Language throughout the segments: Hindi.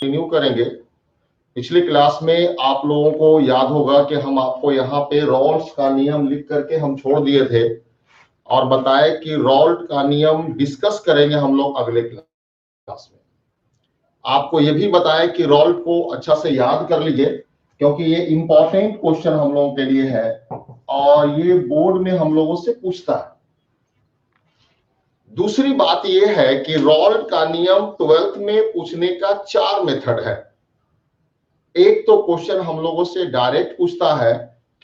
कंटिन्यू करेंगे। पिछली क्लास में आप लोगों को याद होगा कि हम आपको यहाँ पे रॉल्स का नियम लिख करके हम छोड़ दिए थे और बताए कि रॉल्ट का नियम डिस्कस करेंगे हम लोग अगले क्लास में। आपको ये भी बताया कि रॉल्ट को अच्छा से याद कर लीजिए क्योंकि ये इंपॉर्टेंट क्वेश्चन हम लोगों के लिए है और ये बोर्ड में हम लोगों से पूछता है। दूसरी बात यह है कि रॉल्ट का नियम 12th में पूछने का 4 मेथड है। एक तो क्वेश्चन हम लोगों से डायरेक्ट पूछता है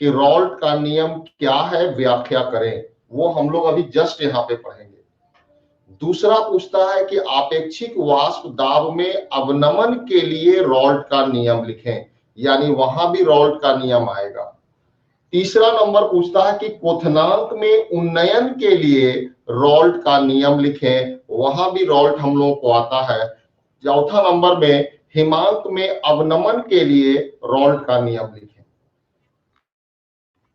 कि रॉल्ट का नियम क्या है, व्याख्या करें, वो हम लोग अभी जस्ट यहाँ पे पढ़ेंगे। दूसरा पूछता है कि आपेक्षिक वाष्प दाब में अवनमन के लिए रॉल्ट का नियम लिखें, यानी वहां भी रॉल्ट का नियम आएगा। तीसरा नंबर पूछता है कि क्वथनांक में उन्नयन के लिए रॉल्ट का नियम लिखें, वहां भी रॉल्ट हम लोगों को आता है। चौथा नंबर में हिमांक में अवनमन के लिए रॉल्ट का नियम लिखें।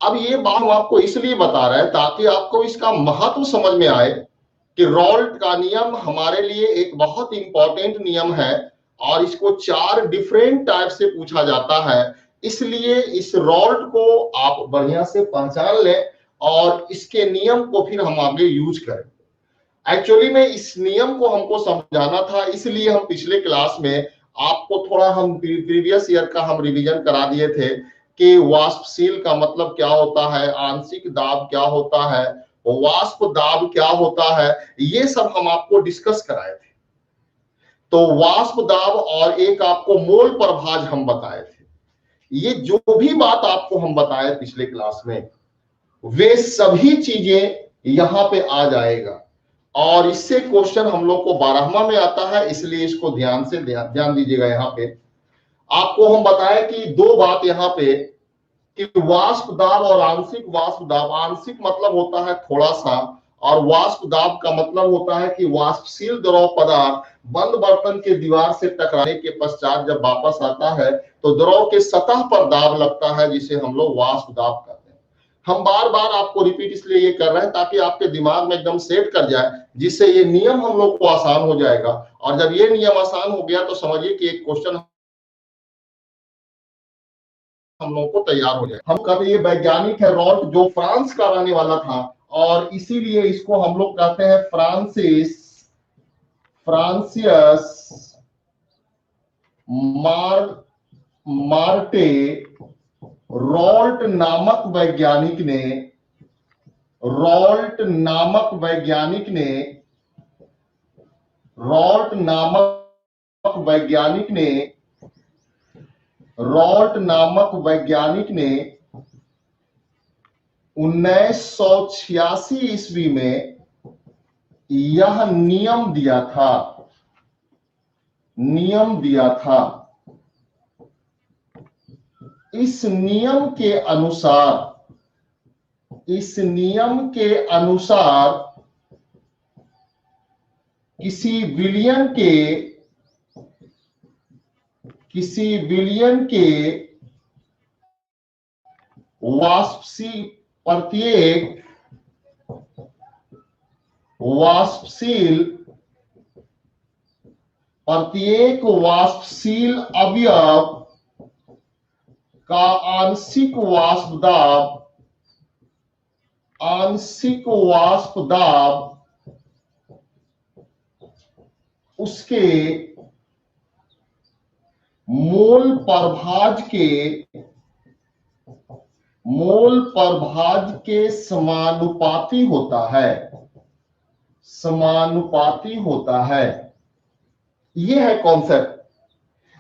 अब ये बात हम आपको इसलिए बता रहे हैं ताकि आपको इसका महत्व समझ में आए कि रॉल्ट का नियम हमारे लिए एक बहुत इंपॉर्टेंट नियम है और इसको 4 डिफरेंट टाइप से पूछा जाता है। इसलिए इस रॉल्ट को आप बढ़िया से पहचान लें और इसके नियम को फिर हम आगे यूज करें। एक्चुअली में इस नियम को हमको समझाना था, इसलिए हम पिछले क्लास में आपको थोड़ा हम प्रीवियस ईयर का हम रिवीजन करा दिए थे कि वाष्पशील का मतलब क्या होता है, आंशिक दाब क्या होता है, वाष्प दाब क्या होता है, ये सब हम आपको डिस्कस कराए थे। तो वाष्प दाब और एक आपको मोल प्रभाज हम बताए थे। ये जो भी बात आपको हम बताए पिछले क्लास में वे सभी चीजें यहां पे आ जाएगा और इससे क्वेश्चन हम लोग को 12वां में आता है, इसलिए इसको ध्यान से ध्यान दीजिएगा। यहाँ पे आपको हम बताए कि 2 बात यहाँ पे कि वाष्प दाब और आंशिक वाष्प दाब। आंशिक मतलब होता है थोड़ा सा और वाष्प दाब का मतलब होता है कि वाष्पशील द्रव पदार्थ बंद बर्तन के दीवार से टकराने के पश्चात जब वापस आता है तो द्रव के सतह पर दाब लगता है, जिसे हम लोग वाष्प दाब कहते हैं। हम बार बार आपको रिपीट इसलिए ये कर रहे हैं ताकि आपके दिमाग में एकदम सेट कर जाए, जिससे ये नियम हम लोग को आसान हो जाएगा। और जब ये नियम आसान हो गया तो समझिए कि एक क्वेश्चन हम लोगों को तैयार हो जाए। हम कहते ये वैज्ञानिक है रॉल्ट, जो फ्रांस का रहने वाला था और इसीलिए इसको हम लोग कहते हैं फ्रांसियस मार्टे रॉल्ट नामक वैज्ञानिक ने 1986 ईस्वी में यह नियम दिया था। इस नियम के अनुसार किसी विलयन के प्रत्येक वाष्पशील अवयव का आंशिक वाष्प दाब उसके मोल प्रभाज के समानुपाती होता है। ये है कॉन्सेप्ट।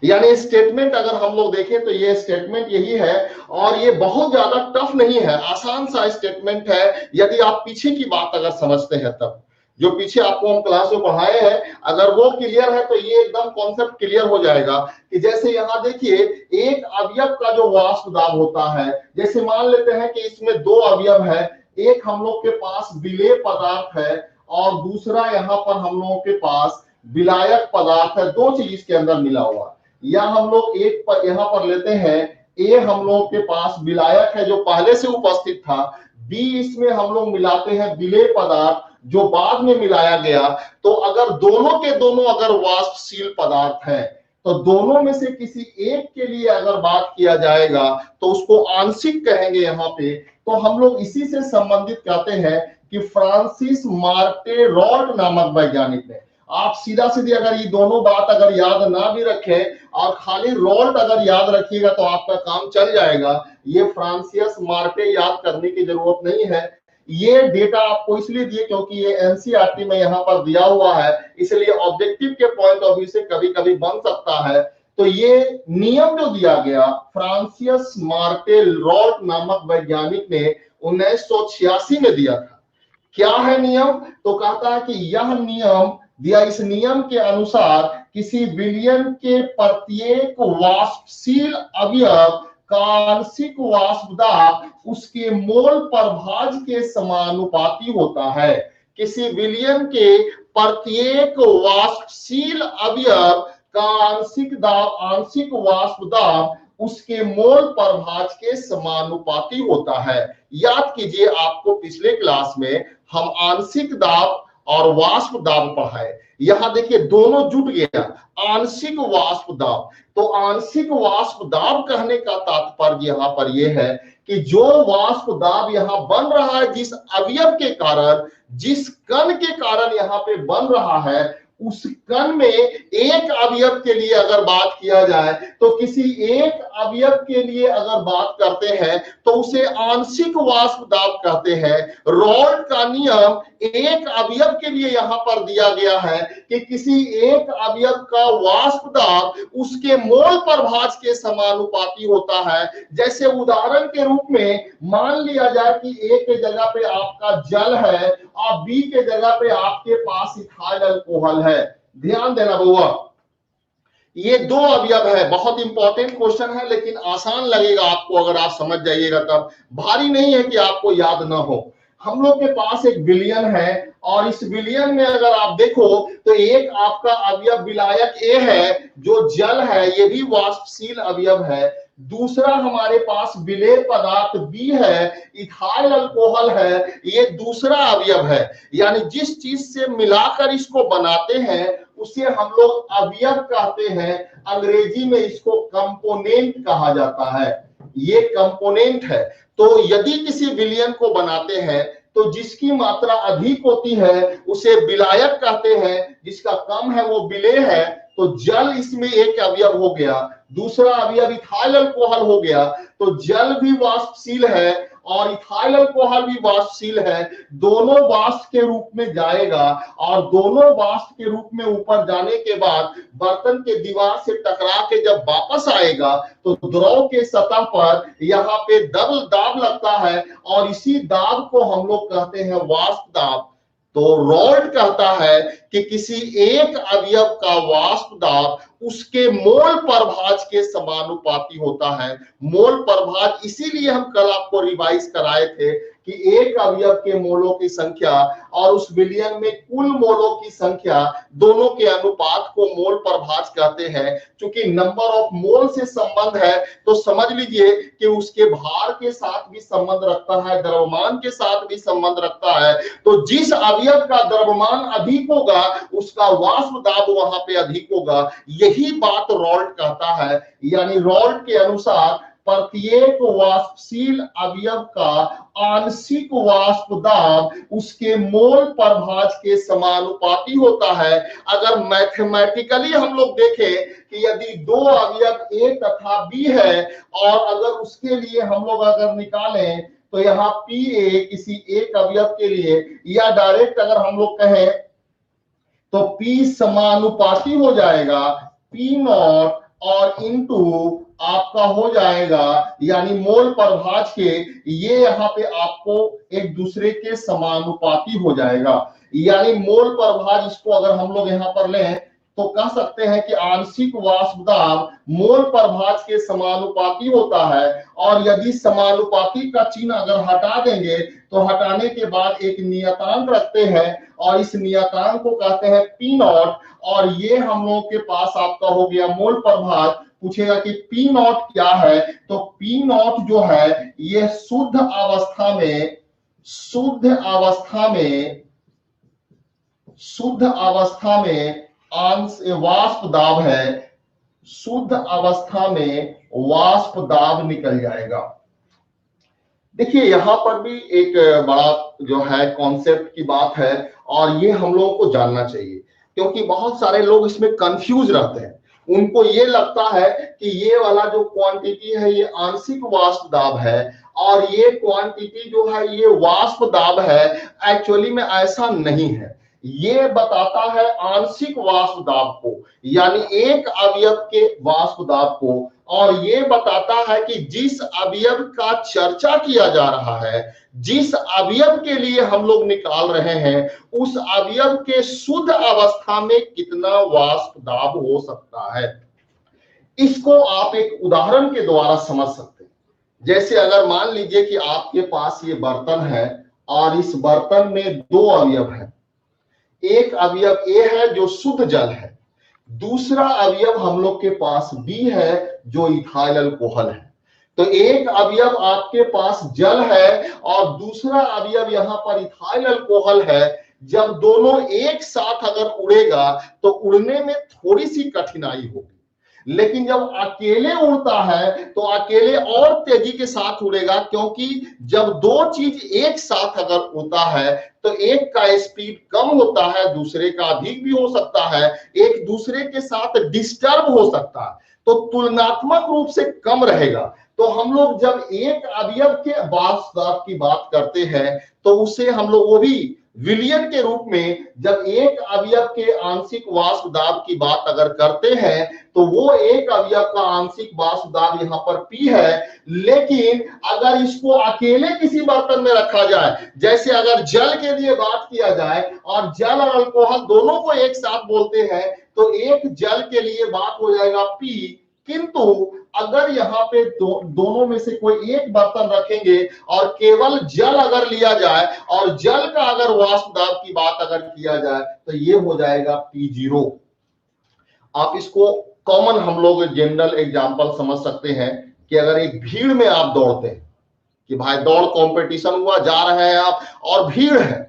यानी स्टेटमेंट अगर हम लोग देखें तो ये स्टेटमेंट यही है और ये बहुत ज्यादा टफ नहीं है, आसान सा स्टेटमेंट है यदि आप पीछे की बात अगर समझते हैं तब। जो पीछे आपको हम क्लास में पढ़ाए हैं अगर वो क्लियर है तो ये एकदम कॉन्सेप्ट क्लियर हो जाएगा। कि जैसे यहाँ देखिए एक अवयव का जो वाष्प दाब होता है, जैसे मान लेते हैं कि इसमें 2 अवयव है, एक हम लोग के पास विलेय पदार्थ है और दूसरा यहाँ पर हम लोगों के पास विलायक पदार्थ है। 2 चीज इसके अंदर मिला हुआ। या हम लोग एक पर यहाँ पर लेते हैं ए हम लोग के पास विलायक है जो पहले से उपस्थित था, बी इसमें हम लोग मिलाते हैं विलेय पदार्थ जो बाद में मिलाया गया। तो अगर दोनों के दोनों अगर वाष्पशील पदार्थ है तो दोनों में से किसी एक के लिए अगर बात किया जाएगा तो उसको आंशिक कहेंगे यहाँ पे। तो हम लोग इसी से संबंधित कहते हैं कि फ्रांसिस मार्टे रॉल्ट नामक वैज्ञानिक ने। आप सीधा सीधी अगर ये दोनों बात अगर याद ना भी रखें और खाली रॉल्ट अगर याद रखिएगा तो आपका काम चल जाएगा। ये फ्रांसिस मार्टे याद करने की जरूरत नहीं है। ये डेटा आपको इसलिए दिए क्योंकि ये एनसीईआरटी में यहाँ पर दिया हुआ है, इसलिए ऑब्जेक्टिव के पॉइंट ऑफ व्यू से कभी कभी बन सकता है। तो ये नियम जो दिया गया फ्रांसिस मार्टे रॉल्ट नामक वैज्ञानिक ने 1986 में दिया था। क्या है नियम? तो कहता है कि यह नियम दिया, इस नियम के अनुसार किसी विलयन के प्रत्येक वाष्पशील अवयव का आंशिक वाष्प दाब उसके मोल प्रभाज के समानुपाती होता है। किसी विलयन के प्रत्येक वाष्पशील अवयव का आंशिक वाष्प दाब उसके मोल प्रभाज के समानुपाती होता है। याद कीजिए, आपको पिछले क्लास में हम आंशिक दाब और वाष्प दाब पढ़ाए। यहां देखिए दोनों जुट गया, आंशिक वाष्प दाब। तो आंशिक वाष्प दाब कहने का तात्पर्य यहां पर यह है कि जो वाष्प दाब यहां बन रहा है, जिस अवयव के कारण, जिस कण के कारण यहां पे बन रहा है, उस कण में एक अवयव के लिए अगर बात किया जाए तो किसी एक अवयव के लिए अगर बात करते हैं तो उसे आंशिक वाष्प दाब कहते हैं। रॉल्ट का नियम एक अवयव के लिए यहां पर दिया गया है कि किसी एक अवयव का वाष्प दाब उसके मोल प्रभाज के समानुपाती होता है। जैसे उदाहरण के रूप में मान लिया जाए कि ए के जगह पे आपका जल है और बी के जगह पे आपके पास इथाइल अल्कोहल है। ध्यान देना बउआ, ये दो अवयव है। बहुत इंपॉर्टेंट क्वेश्चन है, लेकिन आसान लगेगा आपको अगर आप समझ जाइएगा तब। भारी नहीं है कि आपको याद ना हो। हम लोग के पास एक विलयन है और इस विलयन में अगर आप देखो तो एक आपका अवयव विलायक ए है जो जल है, ये भी वाष्पशील अवयव है। दूसरा हमारे पास विलेय पदार्थ बी है, इथाइल अल्कोहल है, ये दूसरा अवयव है। यानी जिस चीज से मिलाकर इसको बनाते हैं उसे हम लोग अवयव कहते हैं। अंग्रेजी में इसको कंपोनेंट कहा जाता है। ये कंपोनेंट है। तो यदि किसी विलयन को बनाते हैं तो जिसकी मात्रा अधिक होती है उसे विलायक कहते हैं, जिसका कम है वो विलेय है। तो जल इसमें एक अवयव हो गया, दूसरा अवयव इथाइल अल्कोहल हो गया। तो जल भी वाष्पशील है और इथाइल अल्कोहल भी वाष्पशील है। दोनों वाष्प के रूप में जाएगा और दोनों वाष्प के रूप में ऊपर जाने के बाद बर्तन के दीवार से टकरा के जब वापस आएगा तो द्रव के सतह पर यहाँ पे डबल दाब लगता है और इसी दाब को हम लोग कहते हैं वाष्प दाब। तो रॉल्ट कहता है कि किसी एक अवयव का वाष्प दाब उसके मोल प्रभाज के समानुपाती होता है। मोल प्रभाज इसीलिए हम कल आपको रिवाइज कराए थे कि एक अवयव के मोलों की संख्या और उस विलयन में कुल मोलों की संख्या, दोनों के अनुपात को मोल प्रभाज कहते हैं। क्योंकि नंबर ऑफ मोल से संबंध है तो समझ लीजिए कि उसके भार के साथ भी संबंध रखता है, द्रव्यमान के साथ भी संबंध रखता है। तो जिस अवयव का द्रव्यमान अधिक होगा उसका वाष्प दाब वहां पे अधिक होगा। यही बात रॉल्ट कहता है। यानी रॉल्ट के अनुसार प्रत्येक वाष्पशील अवयव का आंशिक वाष्प दाब उसके मोल प्रभाज के समानुपाती होता है। अगर मैथमेटिकली हम लोग देखें कि यदि दो अवयव ए तथा बी है और अगर उसके लिए हम लोग अगर निकालें तो यहाँ पी ए किसी एक अवयव के लिए, या डायरेक्ट अगर हम लोग कहें तो P समानुपाती हो जाएगा P नॉट और इनटू आपका हो जाएगा यानी मोल प्रभाज के, ये यहाँ पे आपको एक दूसरे के समानुपाती हो जाएगा। यानी मोल प्रभाज, इसको अगर हम लोग यहाँ पर लें तो कह सकते हैं कि आंशिक वाष्प दाब मोल प्रभाज के समानुपाती होता है। और यदि समानुपाती का चिन्ह अगर हटा देंगे तो हटाने के बाद एक नियतांक रखते हैं और इस नियतांक को कहते हैं पी नॉट। और ये हम लोगों के पास आपका हो गया मोल प्रभाज। पूछेगा कि पी नॉट क्या है, तो पी नॉट जो है ये शुद्ध अवस्था में वाष्प दाब है। शुद्ध अवस्था में वाष्प दाब निकल जाएगा। देखिए यहां पर भी एक बड़ा जो है कॉन्सेप्ट की बात है और ये हम लोगों को जानना चाहिए, क्योंकि बहुत सारे लोग इसमें कंफ्यूज रहते हैं। उनको ये लगता है कि ये वाला जो क्वांटिटी है ये आंशिक वाष्प दाब है और ये क्वांटिटी जो है ये वाष्प दाब है। एक्चुअली में ऐसा नहीं है। ये बताता है आंशिक वाष्प दाब को, यानी एक अवयव के वाष्प दाब को, और ये बताता है कि जिस अवयव का चर्चा किया जा रहा है, जिस अवयव के लिए हम लोग निकाल रहे हैं, उस अवयव के शुद्ध अवस्था में कितना वाष्प दाब हो सकता है। इसको आप एक उदाहरण के द्वारा समझ सकते हैं। जैसे अगर मान लीजिए कि आपके पास ये बर्तन है और इस बर्तन में दो अवयव है। एक अवयव ए है जो शुद्ध जल है, दूसरा अवयव हम लोग के पास बी है जो इथाइल अल्कोहल है। तो एक अवयव आपके पास जल है और दूसरा अवयव यहां पर इथाइल अल्कोहल है। जब दोनों एक साथ अगर उड़ेगा तो उड़ने में थोड़ी सी कठिनाई होगी, लेकिन जब अकेले उड़ता है तो अकेले और तेजी के साथ उड़ेगा, क्योंकि जब दो चीज एक साथ अगर उड़ता है तो एक का स्पीड कम होता है, दूसरे का अधिक भी हो सकता है, एक दूसरे के साथ डिस्टर्ब हो सकता है, तो तुलनात्मक रूप से कम रहेगा। तो हम लोग जब एक अवयव के वाष्प दाब की बात करते हैं तो उसे हम लोग वो भी विलियन के रूप में, जब एक अवयव के आंशिक वाष्प दाब की बात अगर करते हैं तो वो एक अवयव का आंशिक वाष्प दाब यहाँ पर P है। लेकिन अगर इसको अकेले किसी बर्तन में रखा जाए, जैसे अगर जल के लिए बात किया जाए और जल और अल्कोहल दोनों को एक साथ बोलते हैं, तो एक जल के लिए बात हो जाएगा P। किंतु अगर यहाँ पे दोनों में से कोई एक बर्तन रखेंगे और केवल जल अगर लिया जाए और जल का अगर वाष्प दाब की बात अगर किया जाए तो ये हो जाएगा P0। आप इसको कॉमन हम लोग जनरल एग्जांपल समझ सकते हैं कि अगर एक भीड़ में आप दौड़ते हैं कि भाई दौड़ कंपटीशन हुआ, जा रहे हैं आप और भीड़ है,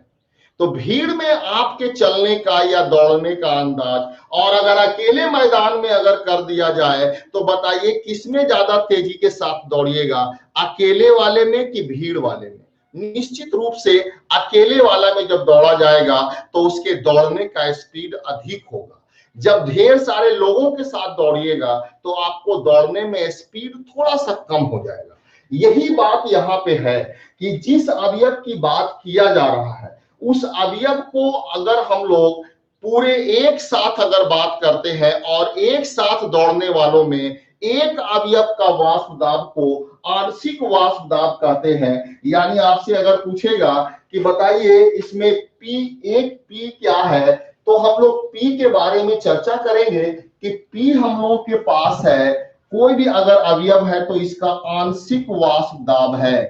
तो भीड़ में आपके चलने का या दौड़ने का अंदाज और अगर अकेले मैदान में अगर कर दिया जाए तो बताइए किसमें ज्यादा तेजी के साथ दौड़िएगा, अकेले वाले में कि भीड़ वाले में? निश्चित रूप से अकेले वाला में जब दौड़ा जाएगा तो उसके दौड़ने का स्पीड अधिक होगा। जब ढेर सारे लोगों के साथ दौड़िएगा तो आपको दौड़ने में स्पीड थोड़ा सा कम हो जाएगा। यही बात यहाँ पे है कि जिस अवयव की बात किया जा रहा है उस अवयव को अगर हम लोग पूरे एक साथ अगर बात करते हैं और एक साथ दौड़ने वालों में एक अवयव का वाष्प दाब को आंशिक वाष्प दाब कहते हैं। यानी आपसे अगर पूछेगा कि बताइए इसमें P क्या है, तो हम लोग P के बारे में चर्चा करेंगे कि P हम लोगों के पास है, कोई भी अगर अवयव है तो इसका आंशिक वाष्प दाब है,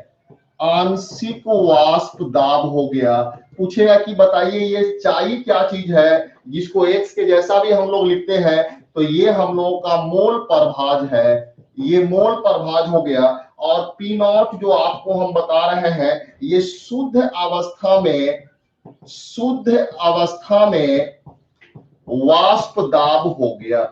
आंशिक वाष्प दाब हो गया। पूछेगा कि बताइए ये चाई क्या चीज है, जिसको x के जैसा भी हम लोग लिखते हैं, तो ये हम लोगों का मोल प्रभाज है, ये मोल प्रभाज हो गया। और P0 जो आपको हम बता रहे हैं ये शुद्ध अवस्था में वाष्प दाब हो गया।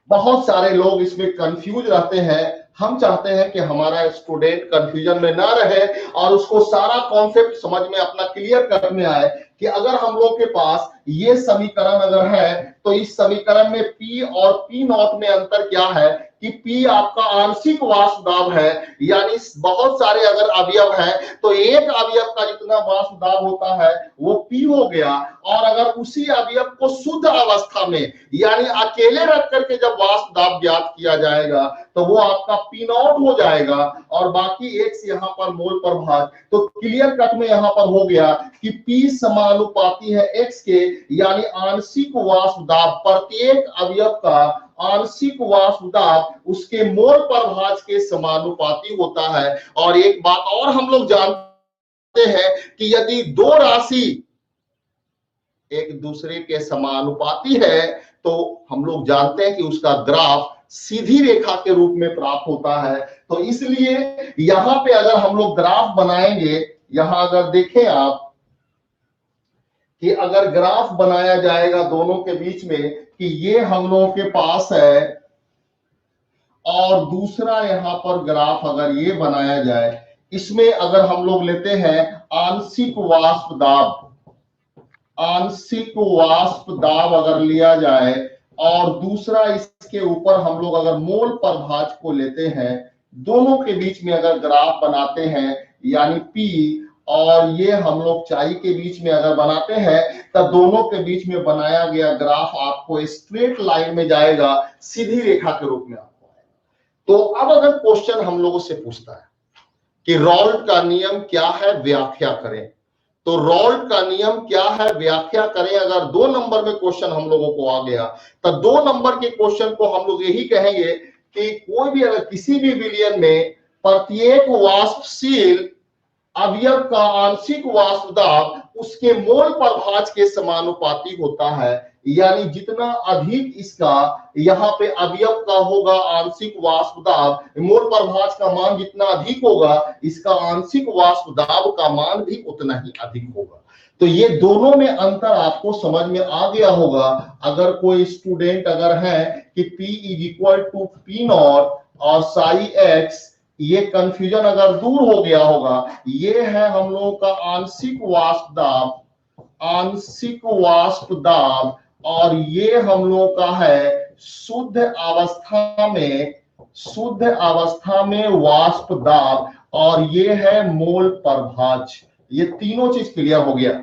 बहुत सारे लोग इसमें कंफ्यूज रहते हैं। हम चाहते हैं कि हमारा स्टूडेंट कंफ्यूजन में ना रहे और उसको सारा कॉन्सेप्ट समझ में अपना क्लियर करने आए कि अगर हम लोग के पास ये समीकरण अगर है तो इस समीकरण में P और P0 में अंतर क्या है कि P आपका आंशिक वाष्प दाब है, यानी बहुत सारे अगर अवयव हैं तो एक अवयव का जितना वाष्प दाब होता है वो P हो गया, और अगर उसी अवयव को शुद्ध अवस्था में यानी अकेले रख करके जब वाष्प दाब ज्ञात किया जाएगा तो वो आपका P0 हो जाएगा और बाकी x यहाँ पर मोल प्रभाज। तो क्लियर कट में यहाँ पर हो गया कि P समानुपाती है x के, यानी आंशिक वाष्प दाब प्रत्येक अवयव का आंशिक वाष्प दाब उसके मोल प्रभाज के समानुपाती होता है। और एक बात और हम लोग जानते हैं कि यदि दो राशि एक दूसरे के समानुपाती है तो हम लोग जानते हैं कि उसका ग्राफ सीधी रेखा के रूप में प्राप्त होता है। तो इसलिए यहां पे अगर हम लोग ग्राफ बनाएंगे, यहां अगर देखें आप कि अगर ग्राफ बनाया जाएगा दोनों के बीच में कि ये हम लोगों के पास है और दूसरा यहां पर ग्राफ अगर ये बनाया जाए, इसमें अगर हम लोग लेते हैं आंशिक वाष्प दाब, आंशिक वाष्प दाब अगर लिया जाए और दूसरा इसके ऊपर हम लोग अगर मोल प्रभाज को लेते हैं, दोनों के बीच में अगर ग्राफ बनाते हैं यानी P और ये हम लोग चाई के बीच में अगर बनाते हैं, तब दोनों के बीच में बनाया गया ग्राफ आपको स्ट्रेट लाइन में जाएगा, सीधी रेखा के रूप में आपको आएगा। तो अब अगर क्वेश्चन हम लोगों से पूछता है कि रॉल्ट का नियम क्या है, व्याख्या करें, तो रॉल्ट का नियम क्या है, व्याख्या करें। अगर 2 नंबर में क्वेश्चन हम लोगों को आ गया, तो 2 नंबर के क्वेश्चन को हम लोग यही कहेंगे कि कोई भी अगर किसी भी विलयन में प्रत्येक वाष्पशील अवयव का आंशिक वाष्प दाब उसके मोल प्रभाज के समानुपाती होता है, यानी जितना अधिक इसका यहाँ पे अवयव का होगा आंशिक वाष्प दाब, मोल प्रभाज का मान जितना अधिक होगा, इसका आंशिक वाष्प दाब का मान भी उतना ही अधिक होगा। तो ये दोनों में अंतर आपको समझ में आ गया होगा। अगर कोई स्टूडेंट अगर है कि P is equal to P not और साई एक्स, ये कंफ्यूजन अगर दूर हो गया होगा, ये है हम लोगों का आंशिक वाष्प दाब, आंशिक वाष्प दाब, और ये हम लोगों का है शुद्ध अवस्था में, शुद्ध अवस्था में वाष्प दाब, और ये है मोल प्रभाज। ये तीनों चीज क्लियर हो गया।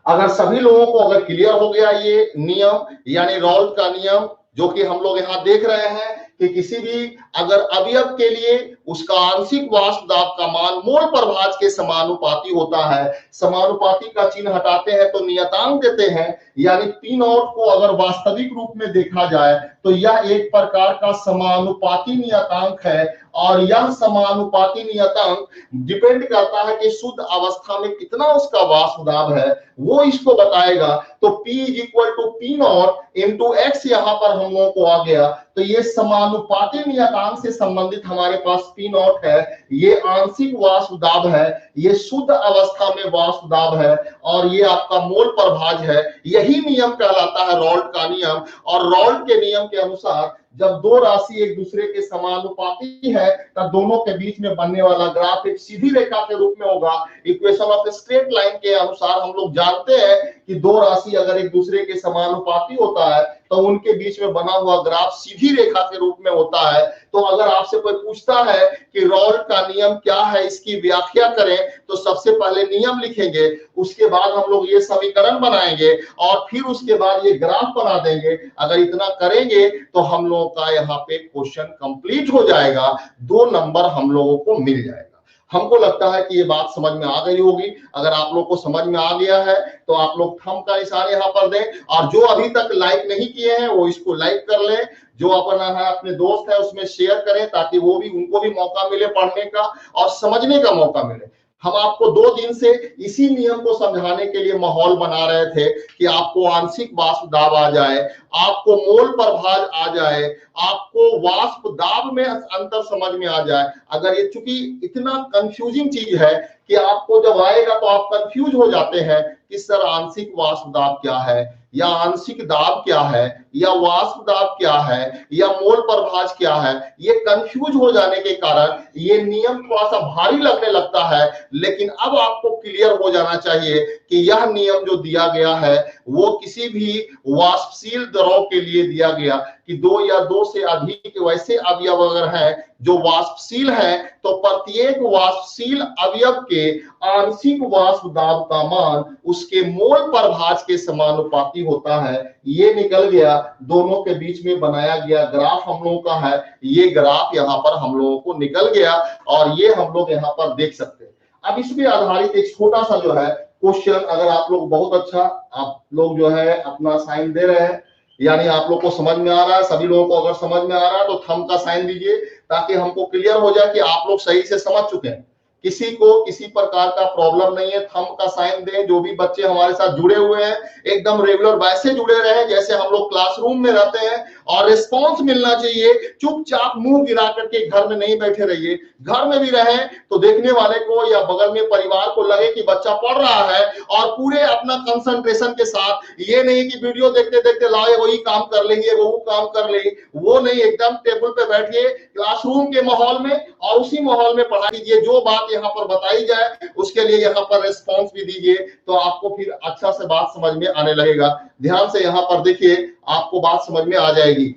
अगर सभी लोगों को अगर क्लियर हो गया ये नियम यानी रॉल्ट का नियम, जो कि हम लोग यहां देख रहे हैं कि किसी भी अगर अवयव के लिए उसका आंशिक वाष्प दाब का मान मोल प्रभाज के समानुपाती होता है, समानुपाती का चिन्ह हटाते हैं तो नियतांक देते हैं, यानी P नॉट को अगर वास्तविक रूप में देखा जाए तो यह एक प्रकार का समानुपाती नियतांक है, और यह समानुपाती नियतांक डिपेंड करता है कि शुद्ध अवस्था में कितना उसका वाष्प दाब है, वो इसको बताएगा। तो P is equal to P not into X यहां पर हम लोगों को आ गया, तो ये समानुपाती नियतांक से संबंधित हमारे पास P नॉट है, ये आंशिक वाष्प दाब है, ये शुद्ध अवस्था में वाष्प दाब है, और ये आपका मोल प्रभाज है। यही नियम कहलाता है रॉल्ट का नियम। और रॉल्ट के नियम के अनुसार जब दो राशि एक दूसरे के समानुपाती है, तब दोनों के बीच में बनने वाला ग्राफ एक सीधी रेखा के रूप में होगा। इक्वेशन ऑफ स्ट्रेट लाइन के अनुसार हम लोग जानते हैं कि दो राशि अगर एक दूसरे के समानुपाती होता है तो उनके बीच में बना हुआ ग्राफ सीधी रेखा के रूप में होता है। तो अगर आपसे कोई पूछता है कि रॉल्ट का नियम क्या है, इसकी व्याख्या करें, तो सबसे पहले नियम लिखेंगे, उसके बाद हम लोग ये समीकरण बनाएंगे और फिर उसके बाद ये ग्राफ बना देंगे। अगर इतना करेंगे तो हम लोगों का यहाँ पे क्वेश्चन कंप्लीट हो जाएगा, 2 नंबर हम लोगों को मिल जाएगा। हमको लगता है कि ये बात समझ में आ गई होगी। अगर आप लोग को समझ में आ गया है तो आप लोग थंब का निशान यहाँ पर दें, और जो अभी तक लाइक नहीं किए हैं वो इसको लाइक कर लें, जो अपना है अपने दोस्त है उसमें शेयर करें, ताकि वो भी उनको भी मौका मिले पढ़ने का और समझने का मौका मिले। हम आपको 2 दिन से इसी नियम को समझाने के लिए माहौल बना रहे थे कि आपको आंशिक वाष्प दाब आ जाए, आपको मोल प्रभाज आ जाए, आपको वाष्प दाब में अंतर समझ में आ जाए। अगर ये चूंकि इतना कंफ्यूजिंग चीज है कि आपको जब आएगा तो आप कंफ्यूज हो जाते हैं कि सर आंशिक वाष्प दाब क्या है, या आंशिक दाब क्या है, या वाष्प दाब क्या है, या मोल प्रभाज क्या है। ये कंफ्यूज हो जाने के कारण ये नियम थोड़ा सा भारी लगने लगता है, लेकिन अब आपको क्लियर हो जाना चाहिए कि यह नियम जो दिया गया है वो किसी भी वाष्पशील द्रव के लिए दिया गया कि 2 या 2 से अधिक वैसे अवयव अगर हैं जो वाष्पशील हैं, तो प्रत्येक वाष्पशील अवयव के आंशिक वाष्प दाब का मान उसके मोल प्रभाज के समानुपाती होता है। ये निकल गया, दोनों के बीच में बनाया गया ग्राफ हम लोगों का है, ये ग्राफ यहाँ पर हम लोगों को निकल गया और ये हम लोग यहाँ पर देख सकते हैं। अब इसमें आधारित एक छोटा सा जो है क्वेश्चन, अगर आप लोग बहुत अच्छा आप लोग जो है अपना साइन दे रहे हैं, यानी आप लोग को समझ में आ रहा है, सभी लोगों को अगर समझ में आ रहा है तो थंब का साइन दीजिए, ताकि हमको क्लियर हो जाए कि आप लोग सही से समझ चुके हैं। किसी को किसी प्रकार का प्रॉब्लम नहीं है, थंब का साइन दें। जो भी बच्चे हमारे साथ जुड़े हुए हैं एकदम रेगुलर वैसे जुड़े रहे जैसे हम लोग क्लासरूम में रहते हैं, और रिस्पॉन्स मिलना चाहिए। चुपचाप मुंह गिरा करके घर में नहीं बैठे रहिए। घर में भी रहें तो देखने वाले को या बगल में परिवार को लगे कि बच्चा पढ़ रहा है, और पूरे अपना कंसंट्रेशन के साथ, ये नहीं कि वीडियो देखते देखते लाए वही काम कर लेंगे वो काम कर लेंगे, वो नहीं। एकदम टेबल पे बैठिए क्लासरूम के माहौल में, और उसी माहौल में पढ़ा कीजिए। जो बात यहाँ पर बताई जाए उसके लिए यहाँ पर रिस्पॉन्स भी दीजिए, तो आपको फिर अच्छा से बात समझ में आने लगेगा। ध्यान से यहाँ पर देखिए, आपको बात समझ में आ जाएगी।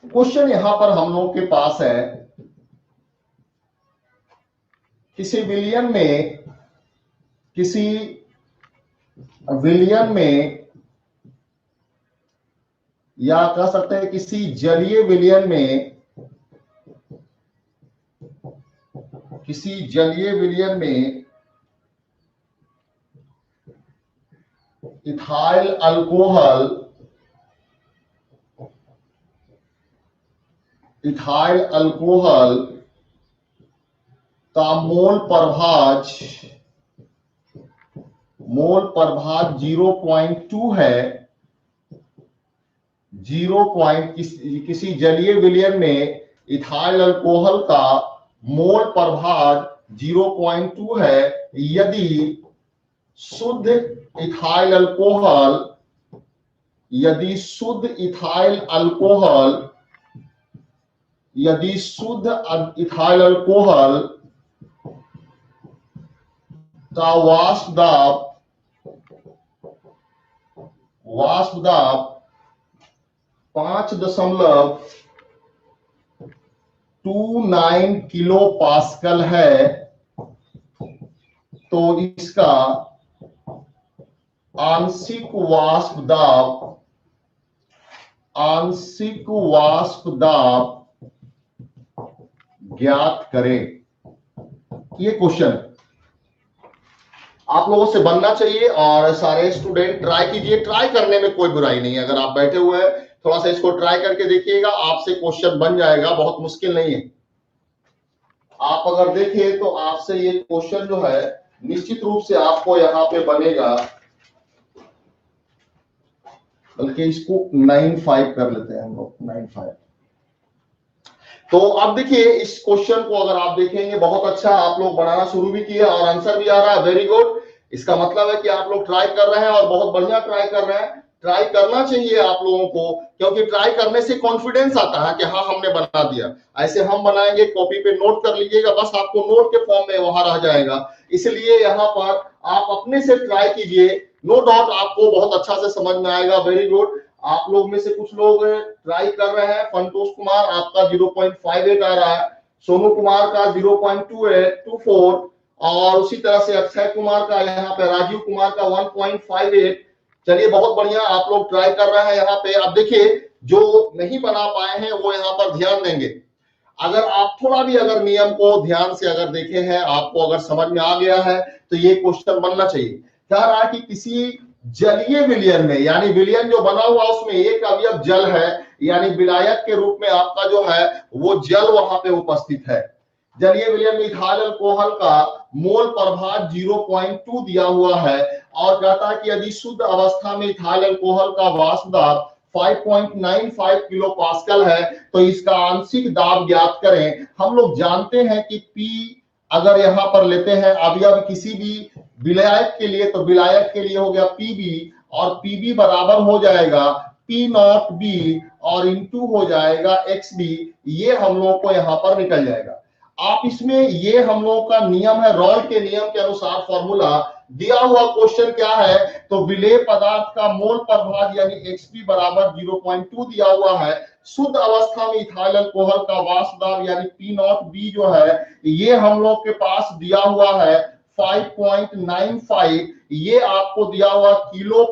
क्वेश्चन यहां पर हम लोग के पास है, किसी विलियन में या कह सकते हैं किसी जलीय विलियन में इथाइल अल्कोहल का मोल प्रभाज 0.2 है। किसी जलीय विलयन में इथाइल अल्कोहल का मोल प्रभाज 0.2 है। यदि शुद्ध इथाइल अल्कोहल का वाष्प दाब 5.29 किलो पास्कल है, तो इसका आंशिक वाष्प दाब ज्ञात करें। ये क्वेश्चन आप लोगों से बनना चाहिए, और सारे स्टूडेंट ट्राई कीजिए। ट्राई करने में कोई बुराई नहीं है। अगर आप बैठे हुए हैं थोड़ा सा इसको ट्राई करके देखिएगा, आपसे क्वेश्चन बन जाएगा, बहुत मुश्किल नहीं है। आप अगर देखें तो आपसे ये क्वेश्चन जो है निश्चित रूप से आपको यहाँ पे बनेगा। बल्कि इसको 9.5 कर लेते हैं हम लोग, 9.5। तो अब देखिए, इस क्वेश्चन को अगर आप देखेंगे, बहुत अच्छा आप लोग बनाना शुरू भी किए और आंसर भी आ रहा है, वेरी गुड। इसका मतलब है कि आप लोग ट्राई कर रहे हैं और बहुत बढ़िया ट्राई कर रहे हैं। ट्राई करना चाहिए आप लोगों को, क्योंकि ट्राई करने से कॉन्फिडेंस आता है कि हाँ हमने बना दिया। ऐसे हम बनाएंगे, कॉपी पे नोट कर लीजिएगा, बस आपको नोट के फॉर्म में वहां रह जाएगा। इसलिए यहाँ पर आप अपने से ट्राई कीजिए, नो डाउट आपको बहुत अच्छा से समझ में आएगा। Very good. आप लोग में से कुछ लोग ट्राई कर रहे हैं। संतोष कुमार आपका 0.58 आ रहा है, सोनू कुमार का 0.24, और उसी तरह से अक्षय कुमार का, यहाँ पे राजीव कुमार का 1.58। चलिए बहुत बढ़िया, आप लोग ट्राई कर रहे हैं यहाँ पे। अब देखिए, जो नहीं बना पाए हैं वो यहाँ पर ध्यान देंगे। अगर आप थोड़ा भी अगर नियम को ध्यान से अगर देखे हैं, आपको अगर समझ में आ गया है, तो ये क्वेश्चन बनना चाहिए। कह रहा है कि किसी जलीय विलयन में, यानी विलयन जो बना हुआ उसमें एक अवयव जल है, यानी विलायक के रूप में आपका जो है वो जल वहां पे उपस्थित है। जलीय विलयन में इथाइल अल्कोहल का मोल प्रभाज 0.2 दिया हुआ है, और कहता है कि यदि शुद्ध अवस्था में इथाइल अल्कोहल का वाष्प दाब 5.95 किलो पास्कल है, तो इसका आंशिक दाब ज्ञात करें। हम लोग जानते हैं कि P अगर यहाँ पर लेते हैं अवयव किसी भी विलायक के लिए, तो विलायक के लिए हो गया Pb, और Pb बराबर हो जाएगा P0b और इंटू हो जाएगा XB। ये हम लोग को यहाँ पर निकल जाएगा। आप इसमें, ये हम लोग का नियम है, रॉल के नियम के अनुसार फॉर्मूला दिया हुआ क्वेश्चन क्या है, तो विलेय पदार्थ का मोल प्रभाज यानी XP बराबर 0.2 दिया हुआ है। शुद्ध अवस्था में इथाइल अल्कोहल का वाष्प दाब यानी P0b जो है, ये हम लोग के पास दिया हुआ है 5.95। ये आपको दिया हुआ किलो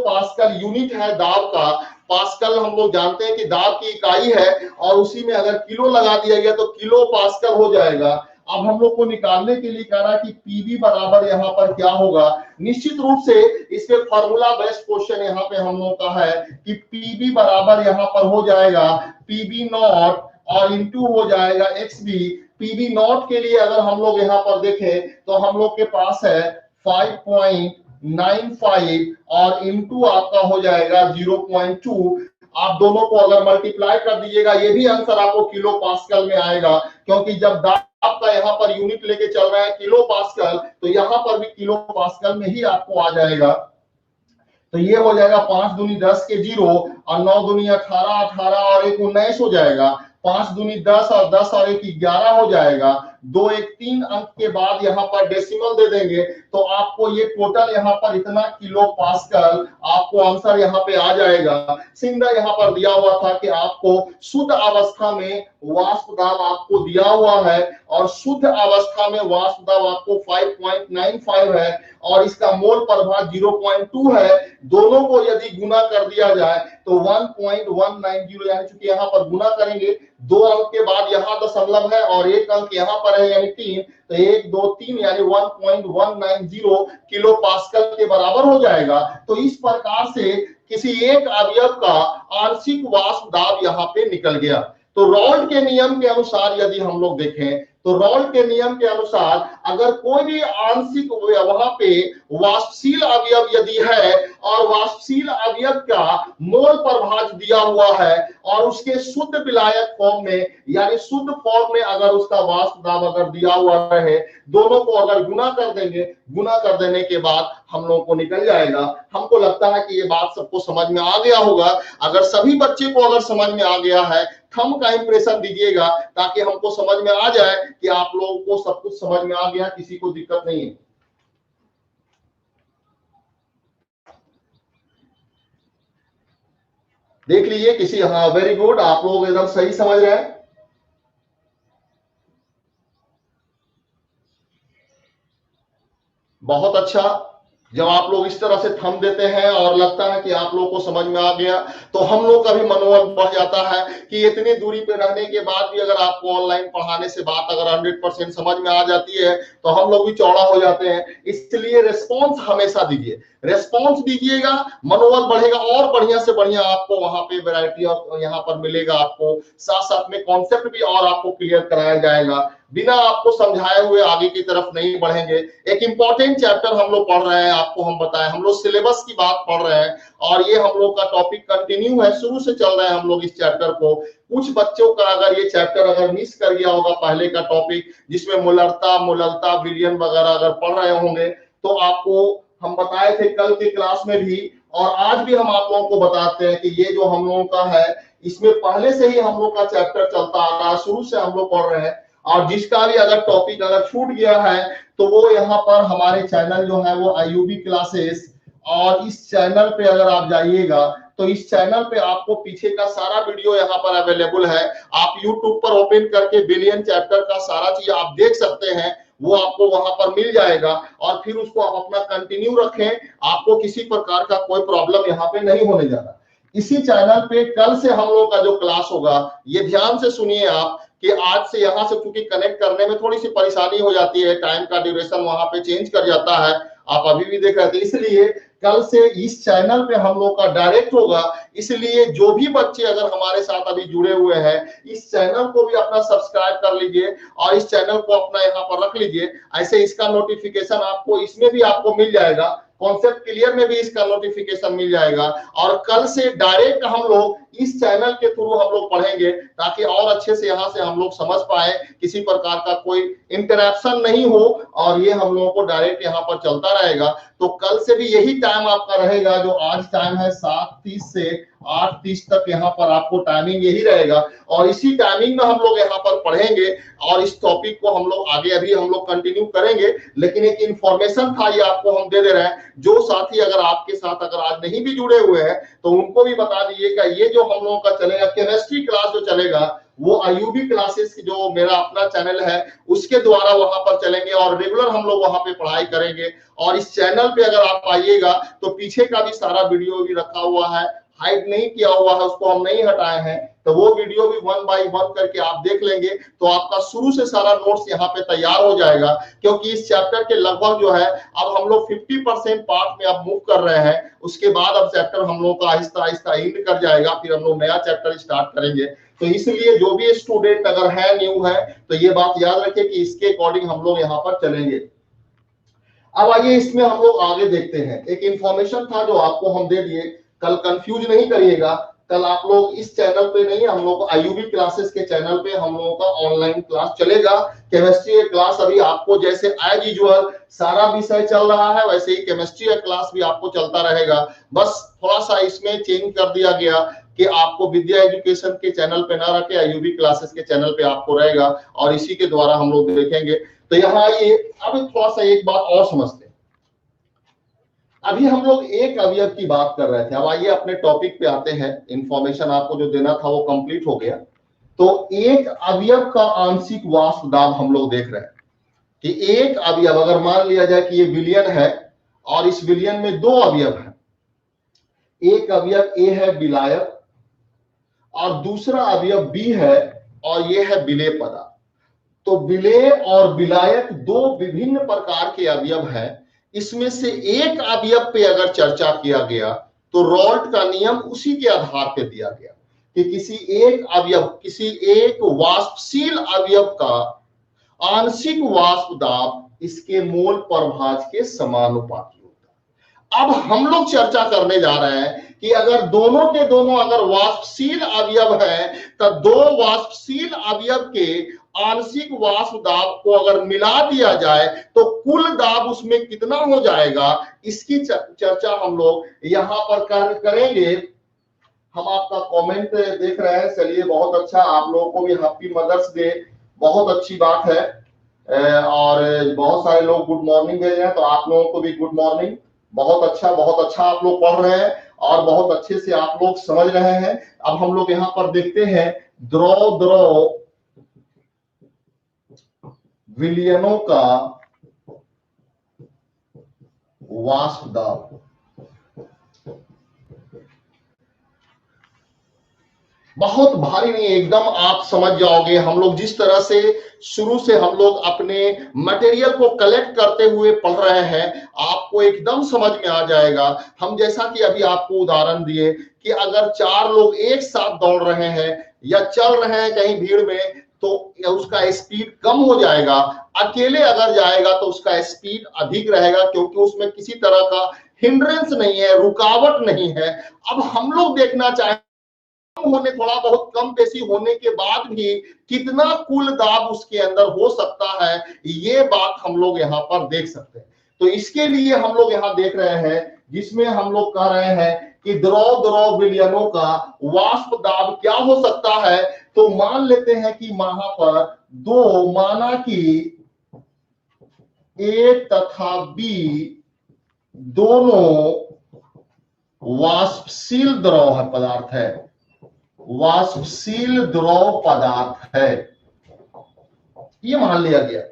पास्कल यूनिट है दाब का। पास्कल हम लोग जानते हैं कि दाब की इकाई है, और उसी में अगर किलो लगा दिया गया तो किलो पास्कल हो जाएगा। अब हम लोग को निकालने के लिए कह रहा है कि पीवी बराबर यहाँ पर क्या होगा। निश्चित रूप से इस पे फॉर्मूला बेस्ड क्वेश्चन यहाँ पे हम लोग का है कि पीवी बराबर यहाँ पर हो जाएगा पीवी नॉट और इंटू हो जाएगा एक्सबी। पीवी नॉट के लिए अगर हम लोग यहाँ पर देखें तो हम लोग के पास है 5.95 और इंटू आपका हो जाएगा 0.2। आप दोनों को अगर मल्टीप्लाई कर दीजिएगा ये भी आंसर आपको किलो पास्कल में आएगा, क्योंकि जब आपका यहाँ पर यूनिट लेके चल रहा है किलो पास्कल, तो यहाँ पर भी किलो पास्कल में ही आपको आ जाएगा। तो ये हो जाएगा 5 दूनी 10 के 0 और 9 दूनी 18, 18 और 1 19 हो जाएगा। 5 दूनी 10 और 10 और 1 11 हो जाएगा। 2 1 3 अंक के बाद यहाँ पर डेसिमल दे देंगे तो आपको ये टोटल यहाँ पर इतना किलो पास्कल आपको आंसर यहाँ पे आ जाएगा। सिंधा यहाँ पर दिया हुआ था कि आपको शुद्ध अवस्था में वाष्प दाब आपको दिया हुआ है और शुद्ध अवस्था में वाष्प दाब आपको 5.95 है और इसका मोल प्रभाव 0.2 है। दोनों को यदि गुना कर दिया जाए तो 1.190, यानी चूंकि यहाँ पर गुना करेंगे 2 अंक के बाद यहाँ दशमलव है और 1 अंक यहाँ पर है यानी 3, तो 1 2 3 यानी 1.190 किलो पास्कल के बराबर हो जाएगा। तो इस प्रकार से किसी एक अवयव का आंशिक वाष्प दाब यहाँ पे निकल गया। तो रॉल्ट के नियम के अनुसार यदि हम लोग देखें तो रॉल्ट के नियम के अनुसार अगर कोई भी आंशिक वहां पे वाष्पशील अवयव यदि है और वाष्पशील अवयव का मोल प्रभाव दिया हुआ है और उसके शुद्ध विलायक फॉर्म में यानी शुद्ध फॉर्म में अगर उसका वाष्प दाब अगर दिया हुआ रहे, दोनों को अगर गुना कर देंगे, गुना कर देने के बाद हम लोगों को निकल जाएगा। हमको लगता है कि ये बात सबको समझ में आ गया होगा। अगर सभी बच्चे को अगर समझ में आ गया है, थंब का इंप्रेशन दीजिएगा ताकि हमको समझ में आ जाए कि आप लोगों को सब कुछ समझ में आ गया, किसी को दिक्कत नहीं है। देख लीजिए किसी, हाँ वेरी गुड, आप लोग एकदम सही समझ रहे हैं। बहुत अच्छा। जब आप लोग इस तरह से थंब देते हैं और लगता है कि आप लोगों को समझ में आ गया तो हम लोग का भी मनोबल बढ़ जाता है कि इतनी दूरी पे रहने के बाद भी अगर आपको ऑनलाइन पढ़ाने से बात अगर 100% समझ में आ जाती है तो हम लोग भी चौड़ा हो जाते हैं। इसलिए रिस्पॉन्स हमेशा दीजिए, रिस्पॉन्स दीजिएगा, मनोबल बढ़ेगा और बढ़िया से बढ़िया आपको वहां पे वैरायटी ऑफ यहाँ पर मिलेगा। आपको साथ साथ में कॉन्सेप्ट भी और आपको क्लियर कराया जाएगा। बिना आपको समझाए हुए आगे की तरफ नहीं बढ़ेंगे। एक इंपॉर्टेंट चैप्टर हम लोग पढ़ रहे हैं, आपको हम बताएं, हम लोग सिलेबस की बात पढ़ रहे हैं और ये हम लोग का टॉपिक कंटिन्यू है, शुरू से चल रहे हैं हम लोग इस चैप्टर को। कुछ बच्चों का अगर ये चैप्टर अगर मिस कर गया होगा पहले का टॉपिक जिसमें मोलरता मोललता विलयन वगैरह अगर पढ़ रहे होंगे तो आपको हम बताए थे कल के क्लास में भी और आज भी हम आप लोगों को बताते हैं कि ये जो हम लोगों का है इसमें पहले से ही हम लोग का चैप्टर चलता आ रहा है, शुरू से हम लोग पढ़ रहे हैं। और जिसका भी अगर टॉपिक अगर छूट गया है तो वो यहाँ पर हमारे चैनल जो है वो आईयूबी क्लासेस, और इस चैनल पे अगर आप जाइएगा तो इस चैनल पे आपको पीछे का सारा वीडियो यहाँ पर अवेलेबल है। आप यूट्यूब पर ओपन करके बिलियन चैप्टर का सारा चीज आप देख सकते हैं, वो आपको वहां पर मिल जाएगा और फिर उसको आप अपना कंटिन्यू रखें। आपको किसी प्रकार का कोई प्रॉब्लम यहाँ पे नहीं होने जा रहा। इसी चैनल पे कल से हम लोग का जो क्लास होगा, ये ध्यान से सुनिए आप कि आज से यहाँ से चूंकि कनेक्ट करने में थोड़ी सी परेशानी हो जाती है, टाइम का ड्यूरेशन वहां पे चेंज कर जाता है, आप अभी भी देख रहे थे, इसलिए कल से इस चैनल पे हम लोग का डायरेक्ट होगा। इसलिए जो भी बच्चे अगर हमारे साथ अभी जुड़े हुए हैं इस चैनल को भी अपना सब्सक्राइब कर लीजिए और इस चैनल को अपना यहाँ पर रख लीजिए। ऐसे इसका नोटिफिकेशन आपको इसमें भी आपको मिल जाएगा, कॉन्सेप्ट क्लियर में भी इसका नोटिफिकेशन मिल जाएगा और कल से डायरेक्ट हम लोग इस चैनल के थ्रू हम लोग पढ़ेंगे ताकि और अच्छे से यहाँ से हम लोग समझ पाए, किसी प्रकार का कोई इंटरप्शन नहीं हो और ये हम लोगों को डायरेक्ट यहाँ पर चलता रहेगा। तो कल से भी यही टाइम आपका रहेगा, जो आज टाइम है 7:30 से 8:30 तक यहाँ पर आपको टाइमिंग यही रहेगा और इसी टाइमिंग में हम लोग यहाँ पर पढ़ेंगे और इस टॉपिक को हम लोग आगे अभी हम लोग कंटिन्यू करेंगे। लेकिन एक इंफॉर्मेशन था ये आपको हम दे दे रहे हैं, जो साथी अगर आपके साथ अगर आज नहीं भी जुड़े हुए हैं तो उनको भी बता दीजिएगा ये जो हम लोगों का चलेगा केमिस्ट्री क्लास जो चलेगा वो आईयूबी क्लासेस जो मेरा अपना चैनल है उसके द्वारा वहां पर चलेंगे और रेगुलर हम लोग वहां पे पढ़ाई करेंगे। और इस चैनल पे अगर आप आइएगा तो पीछे का भी सारा वीडियो भी रखा हुआ है, हाइड नहीं किया हुआ है उसको हम नहीं हटाए हैं, तो वो वीडियो भी 1 बाय 1 करके आप देख लेंगे तो आपका शुरू से सारा नोट्स यहाँ पे तैयार हो जाएगा। क्योंकि इस चैप्टर के लगभग जो है अब हम लोग 50% पार्ट में अब मूव कर रहे हैं, उसके बाद अब चैप्टर हम लोग का आहिस्ता आहिस्ता एंड कर जाएगा, फिर हम लोग नया चैप्टर स्टार्ट करेंगे। तो इसलिए जो भी स्टूडेंट अगर है न्यू है तो ये बात याद रखें कि इसके अकॉर्डिंग हम लोग यहाँ पर चलेंगे। अब आइए इसमें हम लोग आगे देखते हैं। एक इंफॉर्मेशन था जो आपको हम दे दिए, कल कंफ्यूज नहीं करिएगा, कल आप लोग इस चैनल पे नहीं, हम लोग आईयूबी क्लासेस के चैनल पे हम लोगों का ऑनलाइन क्लास चलेगा। केमिस्ट्री का क्लास अभी आपको जैसे एज यूजुअल सारा विषय चल रहा है वैसे ही केमिस्ट्री का क्लास भी आपको चलता रहेगा। बस थोड़ा सा इसमें चेंज कर दिया गया कि आपको विद्या एजुकेशन के चैनल पे ना रखे, आईयूबी क्लासेस के चैनल पे आपको रहेगा और इसी के द्वारा हम लोग देखेंगे। तो यहाँ आइए अब थोड़ा सा एक बात और समझते हैं। अभी हम लोग एक अवयव की बात कर रहे थे, अब आइए अपने टॉपिक पे आते हैं। इंफॉर्मेशन आपको जो देना था वो कंप्लीट हो गया। तो एक अवयव का आंशिक वाष्प दाब हम लोग देख रहे हैं कि एक अवयव अगर मान लिया जाए कि ये विलयन है और इस विलयन में दो अवयव हैं, एक अवयव ए है विलायक और दूसरा अवयव बी है और ये है विलेय पदार्थ। तो विलेय और विलायक दो विभिन्न प्रकार के अवयव हैं। इसमें से एक अवयव पे अगर चर्चा किया गया तो रॉल्ट का नियम उसी के आधार पे दिया गया कि किसी एक वाष्पशील अवयव का आंशिक वाष्प दाब इसके मोल प्रभाज के समानुपाती होता है। अब हम लोग चर्चा करने जा रहे हैं कि अगर दोनों के दोनों अगर वाष्पशील अवयव है तो दो वाष्पशील अवयव के आंशिक वाष्प दाब को अगर मिला दिया जाए तो कुल दाब उसमें कितना हो जाएगा, इसकी चर्चा हम लोग यहां पर करेंगे। हम आपका कमेंट देख रहे हैं, चलिए बहुत अच्छा, आप लोगों को भी हैप्पी मदर्स डे, बहुत अच्छी बात है। और बहुत सारे लोग गुड मॉर्निंग भेज रहे हैं, तो आप लोगों को भी गुड मॉर्निंग। बहुत अच्छा आप लोग पढ़ रहे हैं और बहुत अच्छे से आप लोग समझ रहे हैं। अब हम लोग यहाँ पर देखते हैं द्रव विलयनों का वाष्प दाब। बहुत भारी नहीं, एकदम आप समझ जाओगे। हम लोग जिस तरह से शुरू से हम लोग अपने मटेरियल को कलेक्ट करते हुए पढ़ रहे हैं, आपको एकदम समझ में आ जाएगा। हम जैसा कि अभी आपको उदाहरण दिए कि अगर चार लोग एक साथ दौड़ रहे हैं या चल रहे हैं कहीं भीड़ में तो उसका स्पीड कम हो जाएगा, अकेले अगर जाएगा तो उसका स्पीड अधिक रहेगा क्योंकि उसमें किसी तरह का हिंड्रेंस नहीं है, रुकावट नहीं है। अब हम लोग देखना चाहें होने थोड़ा बहुत कम बेसी होने के बाद भी कितना कुल दाब उसके अंदर हो सकता है, ये बात हम लोग यहाँ पर देख सकते हैं। तो इसके लिए हम लोग यहाँ देख रहे हैं जिसमें हम लोग कह रहे हैं कि द्रव विलयनों का वाष्प दाब क्या हो सकता है। तो मान लेते हैं कि वहां पर दो, माना कि ए तथा बी दोनों वाष्पशील द्रव है पदार्थ है, वाष्पशील द्रव पदार्थ है, ये मान लिया गया।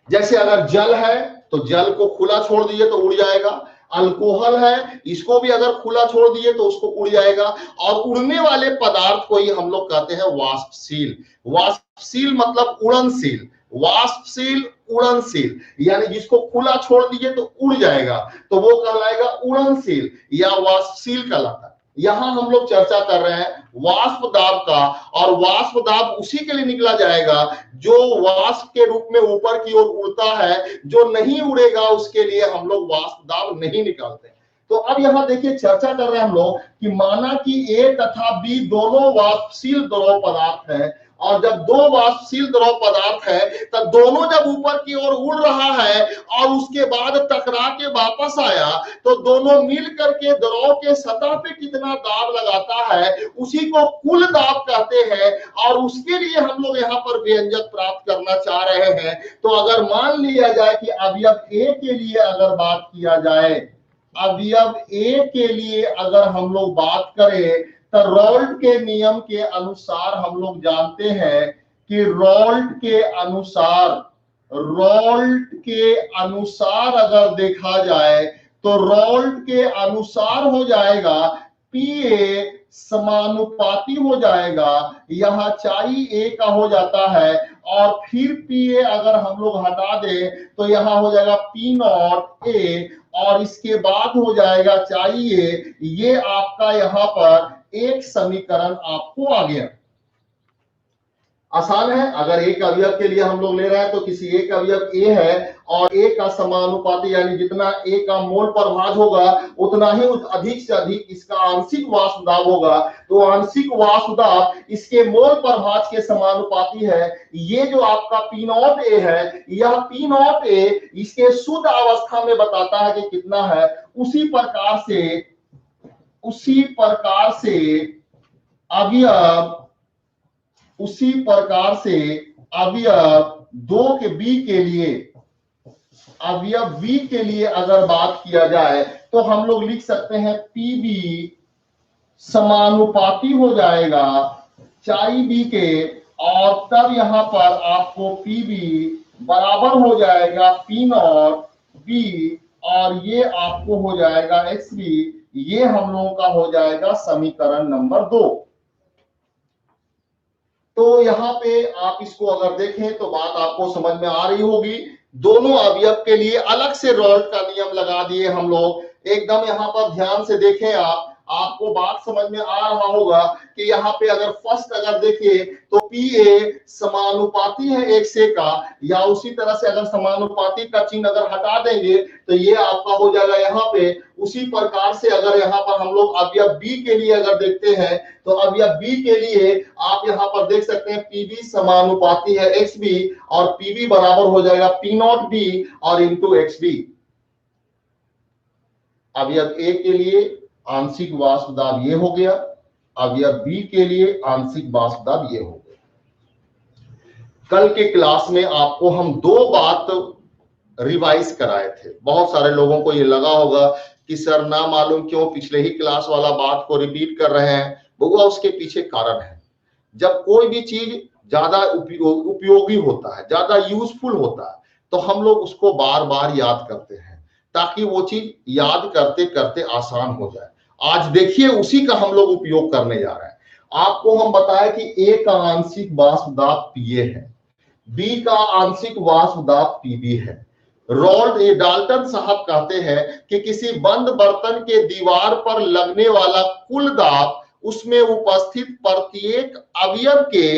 जैसे अगर जल है तो जल को खुला छोड़ दिए तो उड़ जाएगा, अल्कोहल है इसको भी अगर खुला छोड़ दिए तो उसको उड़ जाएगा, और उड़ने वाले पदार्थ को ही हम लोग कहते हैं वाष्पशील। वाष्पशील मतलब उड़नशील, वाष्पशील उड़नशील, यानी जिसको खुला छोड़ दिए तो उड़ जाएगा तो वो कहलाएगा उड़नशील या वाष्पशील कहलाता है। यहां हम लोग चर्चा कर रहे हैं वाष्प दाब का, और वाष्प दाब उसी के लिए निकला जाएगा जो वाष्प के रूप में ऊपर की ओर उड़ता है, जो नहीं उड़ेगा उसके लिए हम लोग वाष्प दाब नहीं निकालते। तो अब यहां देखिए चर्चा कर रहे हैं हम लोग कि माना कि ए तथा बी दोनों वाष्पशील द्रव पदार्थ हैं, और जब दो वाष्पशील द्रव पदार्थ है तब दोनों जब ऊपर की ओर उड़ रहा है और उसके बाद टकरा के वापस आया तो दोनों मिल करके द्रव के सतह पे कितना दाब लगाता है उसी को कुल दाब कहते हैं, और उसके लिए हम लोग यहाँ पर व्यंजक प्राप्त करना चाह रहे हैं। तो अगर मान लिया जाए कि अवयव ए के लिए अगर बात किया जाए, अवयव ए के लिए अगर हम लोग बात करें तो रॉल्ट के नियम के अनुसार हम लोग जानते हैं कि रॉल्ट के अनुसार अगर देखा जाए तो रॉल्ट के अनुसार हो जाएगा पी ए समानुपाती हो जाएगा, यहाँ चाई ए का हो जाता है, और फिर पी ए अगर हम लोग हटा दे तो यहाँ हो जाएगा पी नॉट ए, और इसके बाद हो जाएगा चाई ए। ये आपका यहाँ पर एक समीकरण आपको आ गया। आसान है। अगर एक अवयव के लिए हम लोग ले रहे हैं तो किसी एक अवयव ए है और ए का समानुपाती यानी जितना ए का मोल प्रभाज होगा उतना ही अधिक से अधिक इसका आंशिक वाष्पदाब होगा। तो आंशिक वाष्पदाब इसके मोल प्रभाज के समानुपाती है। ये जो आपका पी नॉट ए है, यह पी नॉट ए इसके शुद्ध अवस्था में बताता है कि कितना है। उसी प्रकार से अवयव दो के बी के लिए, अवयव बी के लिए अगर बात किया जाए तो हम लोग लिख सकते हैं पी बी समानुपाती हो जाएगा चाई बी के, और तब यहां पर आपको पी बी बराबर हो जाएगा पी नॉट बी, और ये आपको हो जाएगा एक्स बी। ये हम लोगों का हो जाएगा समीकरण नंबर 2। तो यहाँ पे आप इसको अगर देखें तो बात आपको समझ में आ रही होगी। दोनों अवयव के लिए अलग से रॉल्ट का नियम लगा दिए हम लोग। एकदम यहाँ पर ध्यान से देखें आपको बात समझ में आ रहा होगा कि यहाँ पे अगर फर्स्ट अगर देखिए तो पी ए समानुपाती है एक से का, या उसी तरह से अगर समानुपाती का चिन्ह अगर हटा देंगे तो ये आपका हो जाएगा यहाँ पे। उसी प्रकार से अगर यहाँ पर हम लोग अवयव बी के लिए अगर देखते हैं तो अवयव बी के लिए आप यहाँ पर देख सकते हैं पी बी समानुपाती है एक्स बी, और पी बी बराबर हो जाएगा पी नॉट बी और इंटू एक्स बी। अवयव ए के लिए आंशिक वाष्पदाब ये हो गया, अवयव बी के लिए आंशिक वाष्पदाब ये हो गया। कल के क्लास में आपको हम 2 बात रिवाइज कराए थे। बहुत सारे लोगों को ये लगा होगा कि सर ना मालूम क्यों पिछले ही क्लास वाला बात को रिपीट कर रहे हैं। बउआ उसके पीछे कारण है। जब कोई भी चीज ज्यादा उपयोगी होता है, ज्यादा यूजफुल होता है, तो हम लोग उसको बार बार याद करते हैं ताकि वो चीज याद करते करते आसान हो जाए। आज देखिए उसी का हम लोग उपयोग करने जा रहे हैं। आपको हम बताएं कि ए का आंशिक वाष्पदाब पीए है, बी का आंशिक वाष्पदाब पीबी है। डाल्टन साहब कहते हैं कि किसी बंद बर्तन के दीवार पर लगने वाला कुल दाब उसमें उपस्थित प्रत्येक अवयव के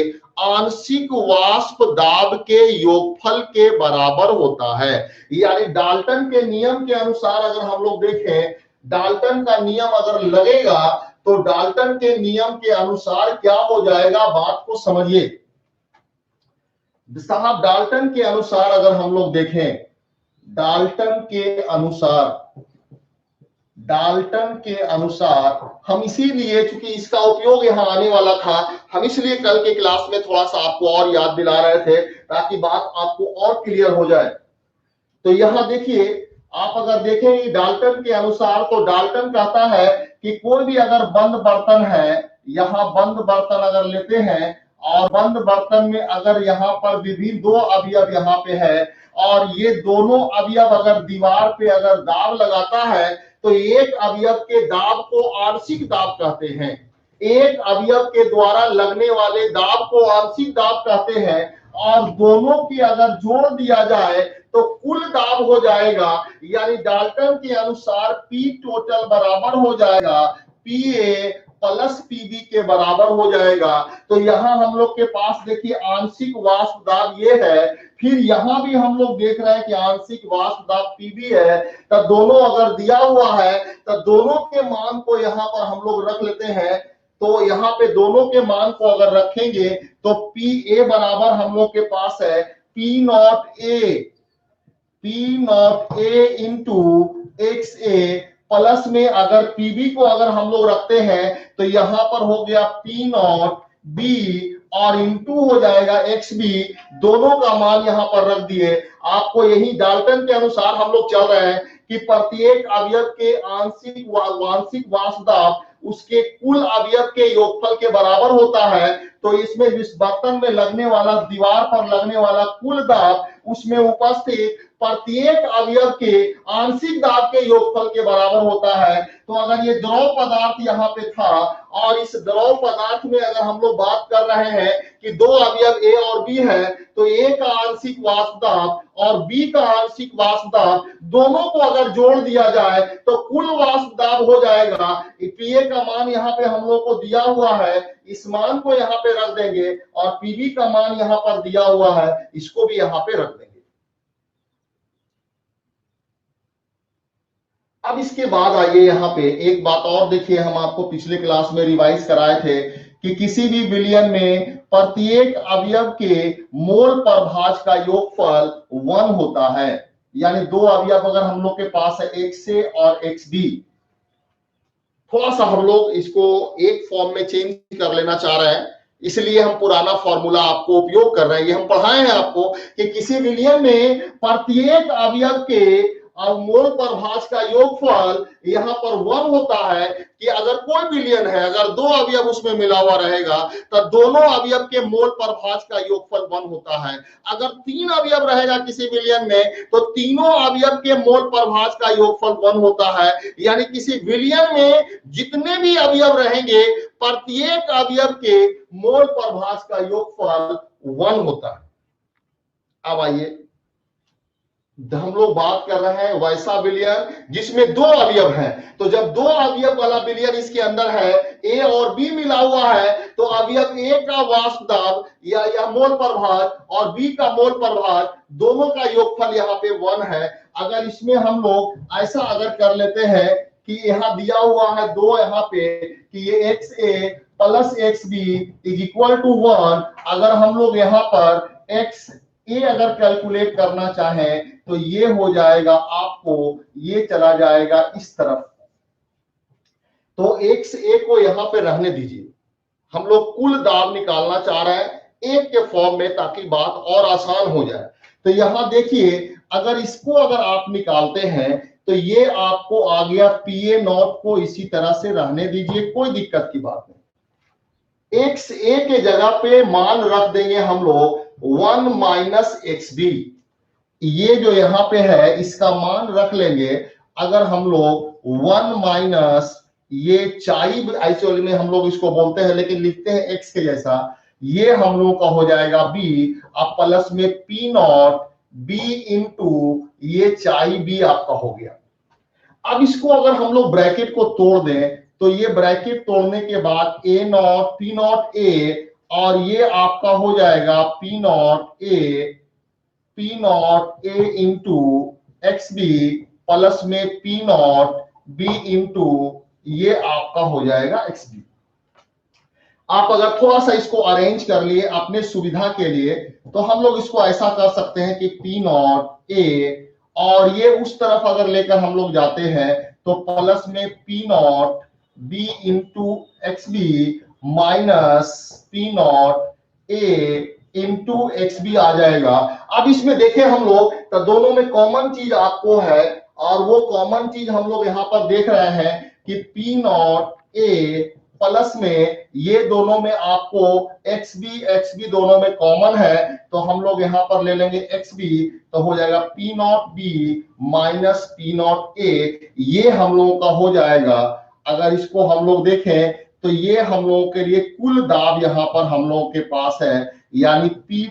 आंशिक वाष्प दाब के योगफल के बराबर होता है। यानी डाल्टन के नियम के अनुसार अगर हम लोग देखें, डाल्टन का नियम अगर लगेगा तो डाल्टन के नियम के अनुसार क्या हो जाएगा, बात को समझिए साहब। डाल्टन के अनुसार अगर हम लोग देखें, डाल्टन के अनुसार हम इसीलिए, चूंकि इसका उपयोग यहां आने वाला था, हम इसलिए कल के क्लास में थोड़ा सा आपको और याद दिला रहे थे ताकि बात आपको और क्लियर हो जाए। तो यहां देखिए, आप अगर देखें डाल्टन के अनुसार, तो डाल्टन कहता है कि कोई भी अगर बंद बर्तन है, यहां बंद बर्तन अगर लेते हैं और बंद बर्तन में अगर यहाँ पर विभिन्न 2 अवयव यहाँ पे है, और ये दोनों अवयव अगर दीवार पे अगर दाब लगाता है तो एक अवयव के दाब को आंशिक दाब कहते हैं, एक अवयव के द्वारा लगने वाले दाब को आंशिक दाब कहते हैं, और दोनों की अगर जोड़ दिया जाए तो कुल दाब हो जाएगा। यानी डाल्टन के अनुसार पी टोटल बराबर हो जाएगा पी ए प्लस पीबी के बराबर हो जाएगा। तो यहाँ हम लोग के पास देखिए आंशिक वाष्पदाब ये है, फिर यहाँ भी हम लोग देख रहे हैं कि आंशिक वाष्पदाब पीबी है। तो दोनों अगर दिया हुआ है तो दोनों के मान को यहाँ पर हम लोग रख लेते हैं। तो यहाँ पे दोनों के मान को अगर रखेंगे तो पी ए बराबर हम लोग के पास है P not A into X A, plus में अगर पीबी को अगर हम लोग रखते हैं तो यहां पर हो गया पी नॉट बी और इंटू हो जाएगा एक्स बी। दोनों का मान यहां पर रख दिए। आपको यही डाल्टन के अनुसार हम लोग चल रहे हैं कि प्रत्येक अवयव के आंशिक वाष्पदाब उसके कुल अवयव के योगफल के बराबर होता है। तो इसमें जिस बर्तन में लगने वाला, दीवार पर लगने वाला कुल दाब, उसमें उपस्थित प्रत्येक अवयव के आंशिक दाब के योगफल के बराबर होता है। तो अगर ये द्रव पदार्थ यहाँ पे था और इस द्रव पदार्थ में अगर हम लोग बात कर रहे हैं कि दो अवयव ए और बी है, तो ए का आंशिक वाष्प दाब और बी का आंशिक वाष्प दाब दोनों को अगर जोड़ दिया जाए तो कुल वाष्प दाब हो जाएगा। पीए का मान यहाँ पे हम लोग को दिया हुआ है, इस मान को यहाँ पे रख देंगे और पीबी का मान यहाँ पर दिया हुआ है, इसको भी यहाँ पे रख देंगे। अब इसके बाद आइए यहाँ पे एक बात और देखिए, हम आपको पिछले क्लास में रिवाइज कराए थे कि किसी भी विलयन में प्रत्येक अवयव के मोल प्रभाज का योगफल 1 होता है। यानी दो अवयव अगर हम लोग के पास है एक्स ए और एक्स बी, थोड़ा सा हम लोग इसको एक फॉर्म में चेंज कर लेना चाह रहे हैं, इसलिए हम पुराना फॉर्मूला आपको उपयोग कर रहे हैं। ये हम पढ़ाए हैं आपको कि किसी विलयन में प्रत्येक अवयव के मोल प्रभाज का योगफल यहाँ पर 1 होता है कि अगर कोई विलयन है, अगर दो अवयव उसमें मिला हुआ रहेगा तो दोनों अवयव के मोल प्रभाज का योगफल 1 होता है। अगर 3 अवयव रहेगा किसी विलयन में तो तीनों अवयव के मोल प्रभाज का योगफल 1 होता है। यानी किसी विलयन में जितने भी अवयव रहेंगे प्रत्येक अवयव के मोल प्रभाज का योगफल 1 होता है। अब आइए हम लोग बात कर रहे हैं वैसा विलयन जिसमें दो अवयव हैं। तो जब दो अवयव वाला विलयन इसके अंदर है, ए और बी मिला हुआ है, तो अवयव ए का वाष्प दाब या मोल प्रभाज और बी का मोल प्रभाज दोनों का योगफल यहाँ पे 1 है। अगर इसमें हम लोग ऐसा अगर कर लेते हैं कि यहाँ दिया हुआ है दो यहाँ पे कि ये X A plus X B is equal to 1, अगर हम लोग यहाँ पर एक्स ए अगर कैलकुलेट करना चाहें तो ये हो जाएगा, आपको ये चला जाएगा इस तरफ। तो एक्स ए को यहां पे रहने दीजिए, हम लोग कुल दाब निकालना चाह रहे हैं एक के फॉर्म में ताकि बात और आसान हो जाए। तो यहां देखिए, अगर इसको अगर आप निकालते हैं तो ये आपको आ गया पी ए नॉट को इसी तरह से रहने दीजिए, कोई दिक्कत की बात नहीं। एक्स ए के जगह पे मान रख देंगे हम लोग 1 माइनस एक्स बी, ये जो यहां पे है इसका मान रख लेंगे। अगर हम लोग 1 माइनस ये चाई एक्चुअली में हम लोग इसको बोलते हैं लेकिन लिखते हैं एक्स के जैसा, ये हम लोग का हो जाएगा बी, अब प्लस में पी नॉट बी इंटू ये चाई बी आपका हो गया। अब इसको अगर हम लोग ब्रैकेट को तोड़ दें तो ये ब्रैकेट तोड़ने के बाद A not P not A और ये आपका हो जाएगा P not A into X B plus में पी नॉट बी इंटू ये आपका हो जाएगा एक्स बी। आप अगर थोड़ा सा इसको अरेंज कर लिए अपने सुविधा के लिए तो हम लोग इसको ऐसा कर सकते हैं कि पी नॉट ए और ये उस तरफ अगर लेकर हम लोग जाते हैं तो प्लस में P not B into X B minus P not A into X B आ जाएगा। अब इसमें देखें हम लोग तो दोनों में कॉमन चीज आपको है और वो कॉमन चीज हम लोग यहाँ पर देख रहे हैं कि पी नॉट ए प्लस में ये दोनों में आपको एक्स बी दोनों में कॉमन है, तो हम लोग यहाँ पर ले लेंगे एक्स बी, तो हो जाएगा P not B minus P not A, ये हम लोगों का हो जाएगा। अगर इसको हम लोग देखें तो ये हम लोगों के लिए कुल दाब यहाँ पर हम लोगों के पास है, यानी पी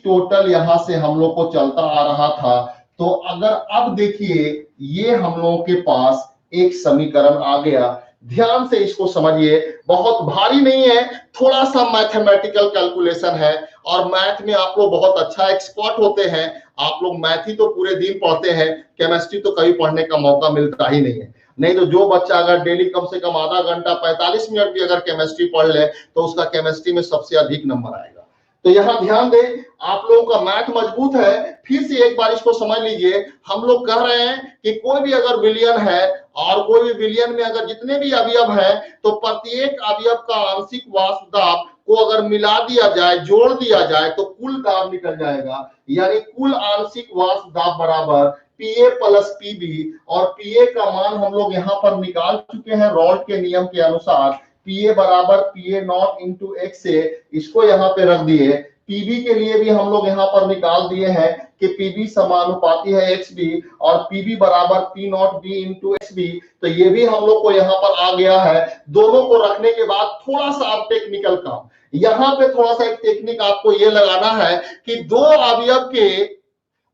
टोटल यहां से हम लोग को चलता आ रहा था। तो अगर अब देखिए ये हम लोगों के पास एक समीकरण आ गया। ध्यान से इसको समझिए, बहुत भारी नहीं है, थोड़ा सा मैथमेटिकल कैलकुलेशन है और मैथ में आप लोग बहुत अच्छा एक्सपर्ट होते हैं। आप लोग मैथ ही तो पूरे दिन पढ़ते हैं, केमिस्ट्री तो कभी पढ़ने का मौका मिलता ही नहीं है। नहीं तो जो बच्चा अगर डेली कम से कम आधा घंटा 45 मिनट भी अगर केमिस्ट्री पढ़ ले तो उसका केमिस्ट्री में सबसे अधिक नंबर आएगा। तो यहाँ ध्यान दें, आप लोगों का मैथ मजबूत है। फिर से एक बार इसको समझ लीजिए, हम लोग कह रहे हैं कि कोई भी अगर विलयन है और कोई भी विलयन में अगर जितने भी अवयव हैं तो प्रत्येक अवयव का आंशिक वाष्प दाब को अगर मिला दिया जाए, जोड़ दिया जाए तो कुल दाब निकल जाएगा। यानी कुल आंशिक वाष्प दाब बराबर पीए प्लस पीबी, और पीए का मान हम लोग यहाँ पर निकाल चुके हैं रॉल्ट के नियम के अनुसार पी ए बराबर P A naught into X A, इसको यहाँ पे रख दिए। पीबी के लिए भी हम लोग यहाँ पर निकाल दिए हैं कि पीबी समानुपाती है एक्स बी, और पीबी बराबर P not B into X B, तो ये भी हम लोग को यहाँ पर आ गया है। दोनों को रखने के बाद थोड़ा सा आप टेक्निकल काम, यहाँ पे थोड़ा सा एक टेक्निक आपको ये लगाना है कि दो अवयव के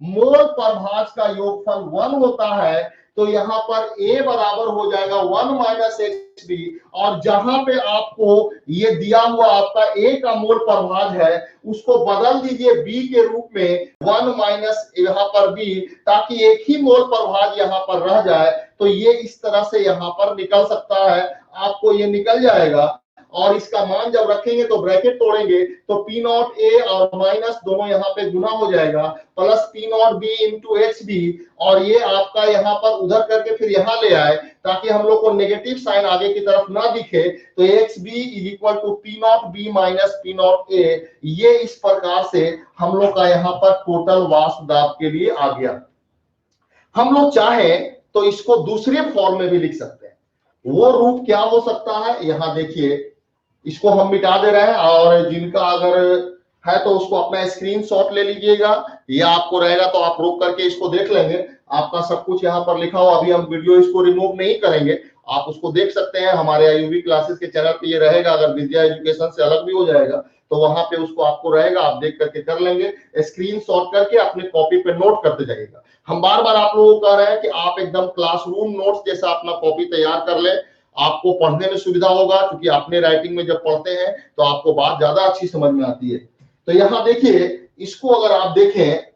मोल प्रभाज का योगफल 1 होता है, तो यहाँ पर a बराबर हो जाएगा 1 माइनस एक्स बी, और जहां पे आपको ये दिया हुआ आपका a का मोल प्रभाज है उसको बदल दीजिए b के रूप में 1 माइनस यहाँ पर b, ताकि एक ही मोल प्रभाज यहाँ पर रह जाए। तो ये इस तरह से यहाँ पर निकल सकता है, आपको ये निकल जाएगा। और इसका मान जब रखेंगे तो ब्रैकेट तोड़ेंगे तो पी नॉट ए और माइनस दोनों यहाँ पे गुना हो जाएगा, plus P not B into X B, और ये आपका यहाँ पर उधर करके फिर यहाँ ले आए ताकि हम लोग को नेगेटिव साइन आगे की तरफ ना दिखे। तो X B is equal to P not B minus P not A, ये इस प्रकार से हम लोग का यहाँ पर टोटल वाष्प दाब के लिए आ गया। हम लोग चाहे तो इसको दूसरे फॉर्म में भी लिख सकते हैं। वो रूप क्या हो सकता है, यहाँ देखिए, इसको हम मिटा दे रहे हैं, और जिनका अगर है तो उसको अपना स्क्रीनशॉट ले लीजिएगा, या आपको रहेगा तो आप रोक करके इसको देख लेंगे। आपका सब कुछ यहाँ पर लिखा हो, अभी हम वीडियो इसको रिमूव नहीं करेंगे, आप उसको देख सकते हैं। हमारे आईयूबी क्लासेस के चैनल पे ये रहेगा, अगर विद्या एजुकेशन से अलग भी हो जाएगा तो वहां पे उसको आपको रहेगा, आप देख करके कर लेंगे। स्क्रीनशॉट करके अपने कॉपी पे नोट करते जाइएगा। हम बार बार आप लोगों को कह रहे हैं कि आप एकदम क्लासरूम नोट्स जैसा अपना कॉपी तैयार कर ले, आपको पढ़ने में सुविधा होगा, क्योंकि अपने राइटिंग में जब पढ़ते हैं तो आपको बात ज्यादा अच्छी समझ में आती है। तो यहाँ देखिए, इसको अगर आप देखें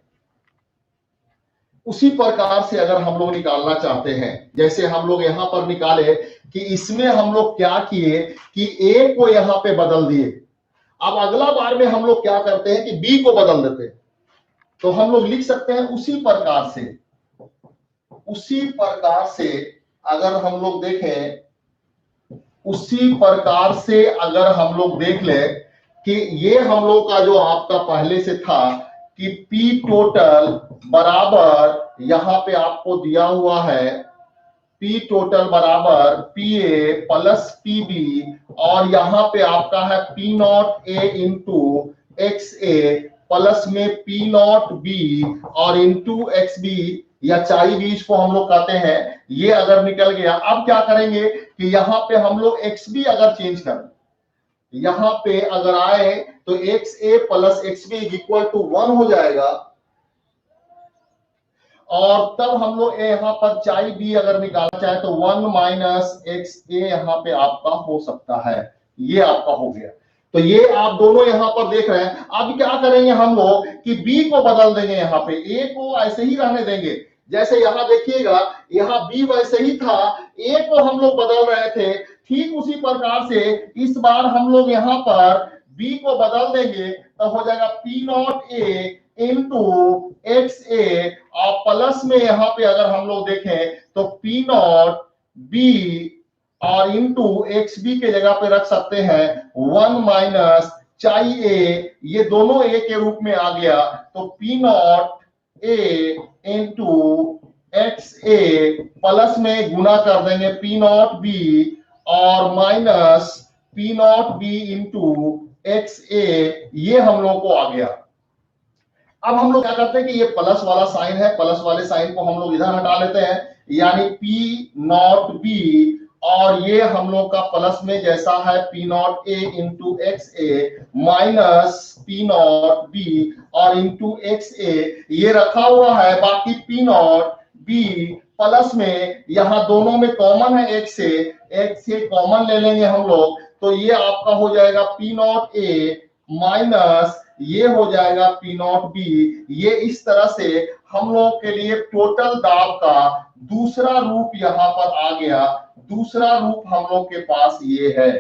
उसी प्रकार से अगर हम लोग निकालना चाहते हैं, जैसे हम लोग यहाँ पर निकाले कि इसमें हम लोग क्या किए कि ए को यहाँ पे बदल दिए। अब अगला बार में हम लोग क्या करते हैं कि बी को बदल देते हैं, तो हम लोग लिख सकते हैं उसी प्रकार से अगर हम लोग देखें, उसी प्रकार से अगर हम लोग देख ले कि ये हम लोग का जो आपका पहले से था कि P टोटल बराबर यहाँ पे आपको दिया हुआ है P टोटल बराबर PA प्लस PB, और यहाँ पे आपका है P not A into XA plus में P नॉट B और इंटू XB, या चाई बीज को हम लोग कहते हैं। ये अगर निकल गया, अब क्या करेंगे कि यहाँ पे हम लोग XB अगर चेंज करें, यहाँ पे अगर आए तो XA plus XB equal to 1 हो जाएगा, और तब हम लोग यहाँ पर चाई बी अगर निकालना चाहे तो 1 माइनस XA यहाँ पे आपका हो सकता है। ये आपका हो गया। तो ये आप दोनों यहाँ पर देख रहे हैं। अब क्या करेंगे हम लोग कि B को बदल देंगे, यहाँ पे A को ऐसे ही रहने देंगे। जैसे यहाँ देखिएगा, यहाँ B वैसे ही था, A को हम लोग बदल रहे थे, ठीक उसी प्रकार से इस बार हम लोग यहाँ पर B को बदल देंगे, तो हो जाएगा P not A into XA, और प्लस में यहाँ पे अगर हम लोग देखें तो P नॉट B और इंटू XB के जगह पे रख सकते हैं 1 माइनस चाई A, ये दोनों A के रूप में आ गया, तो P not A into XA plus में गुना कर देंगे P नॉट B और minus P not B into XA, ये हम लोग को आ गया। अब हम लोग क्या करते हैं कि ये प्लस वाला साइन है, प्लस वाले साइन को हम लोग इधर हटा लेते हैं, यानी P नॉट B, और ये हम लोग का प्लस में जैसा है P not A into XA minus P not B और इंटू XA, ये रखा हुआ है। बाकी P नॉट B प्लस में यहाँ दोनों में कॉमन है XA कॉमन ले लेंगे हम लोग, तो ये आपका हो जाएगा P नॉट A माइनस ये हो जाएगा P नॉट B। ये इस तरह से हम लोग के लिए टोटल दाब का दूसरा रूप यहाँ पर आ गया। दूसरा रूप हम लोग के पास ये है।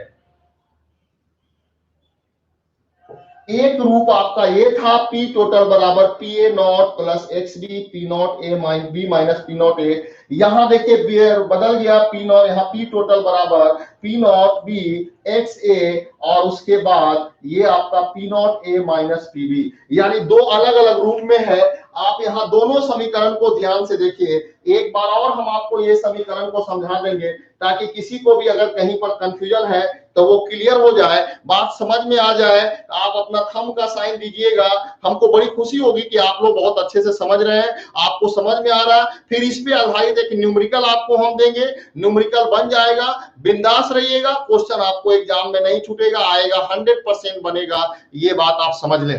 एक रूप आपका ये था P टोटल बराबर PA not plus XB P not A B minus P not A, यहां देखिए बदल गया पी नॉट, यहाँ पी टोटल बराबर P not B X A, और उसके बाद ये आपका P not A minus P B, यानी दो अलग अलग रूप में है। आप यहाँ दोनों समीकरण को ध्यान से देखिए, एक बार और हम आपको ये समीकरण को समझा देंगे ताकि किसी को भी अगर कहीं पर कंफ्यूजन है तो वो क्लियर हो जाए, बात समझ में आ जाए। आप अपना थंब का साइन दीजिएगा, हमको बड़ी खुशी होगी कि आप लोग बहुत अच्छे से समझ रहे हैं, आपको समझ में आ रहा है। फिर इस पे आधारित एक न्यूमेरिकल आपको हम देंगे, न्यूमेरिकल बन जाएगा, बिंदास रहिएगा, क्वेश्चन आपको एग्जाम में नहीं छूटेगा, आएगा 100% बनेगा, ये बात आप समझ लें।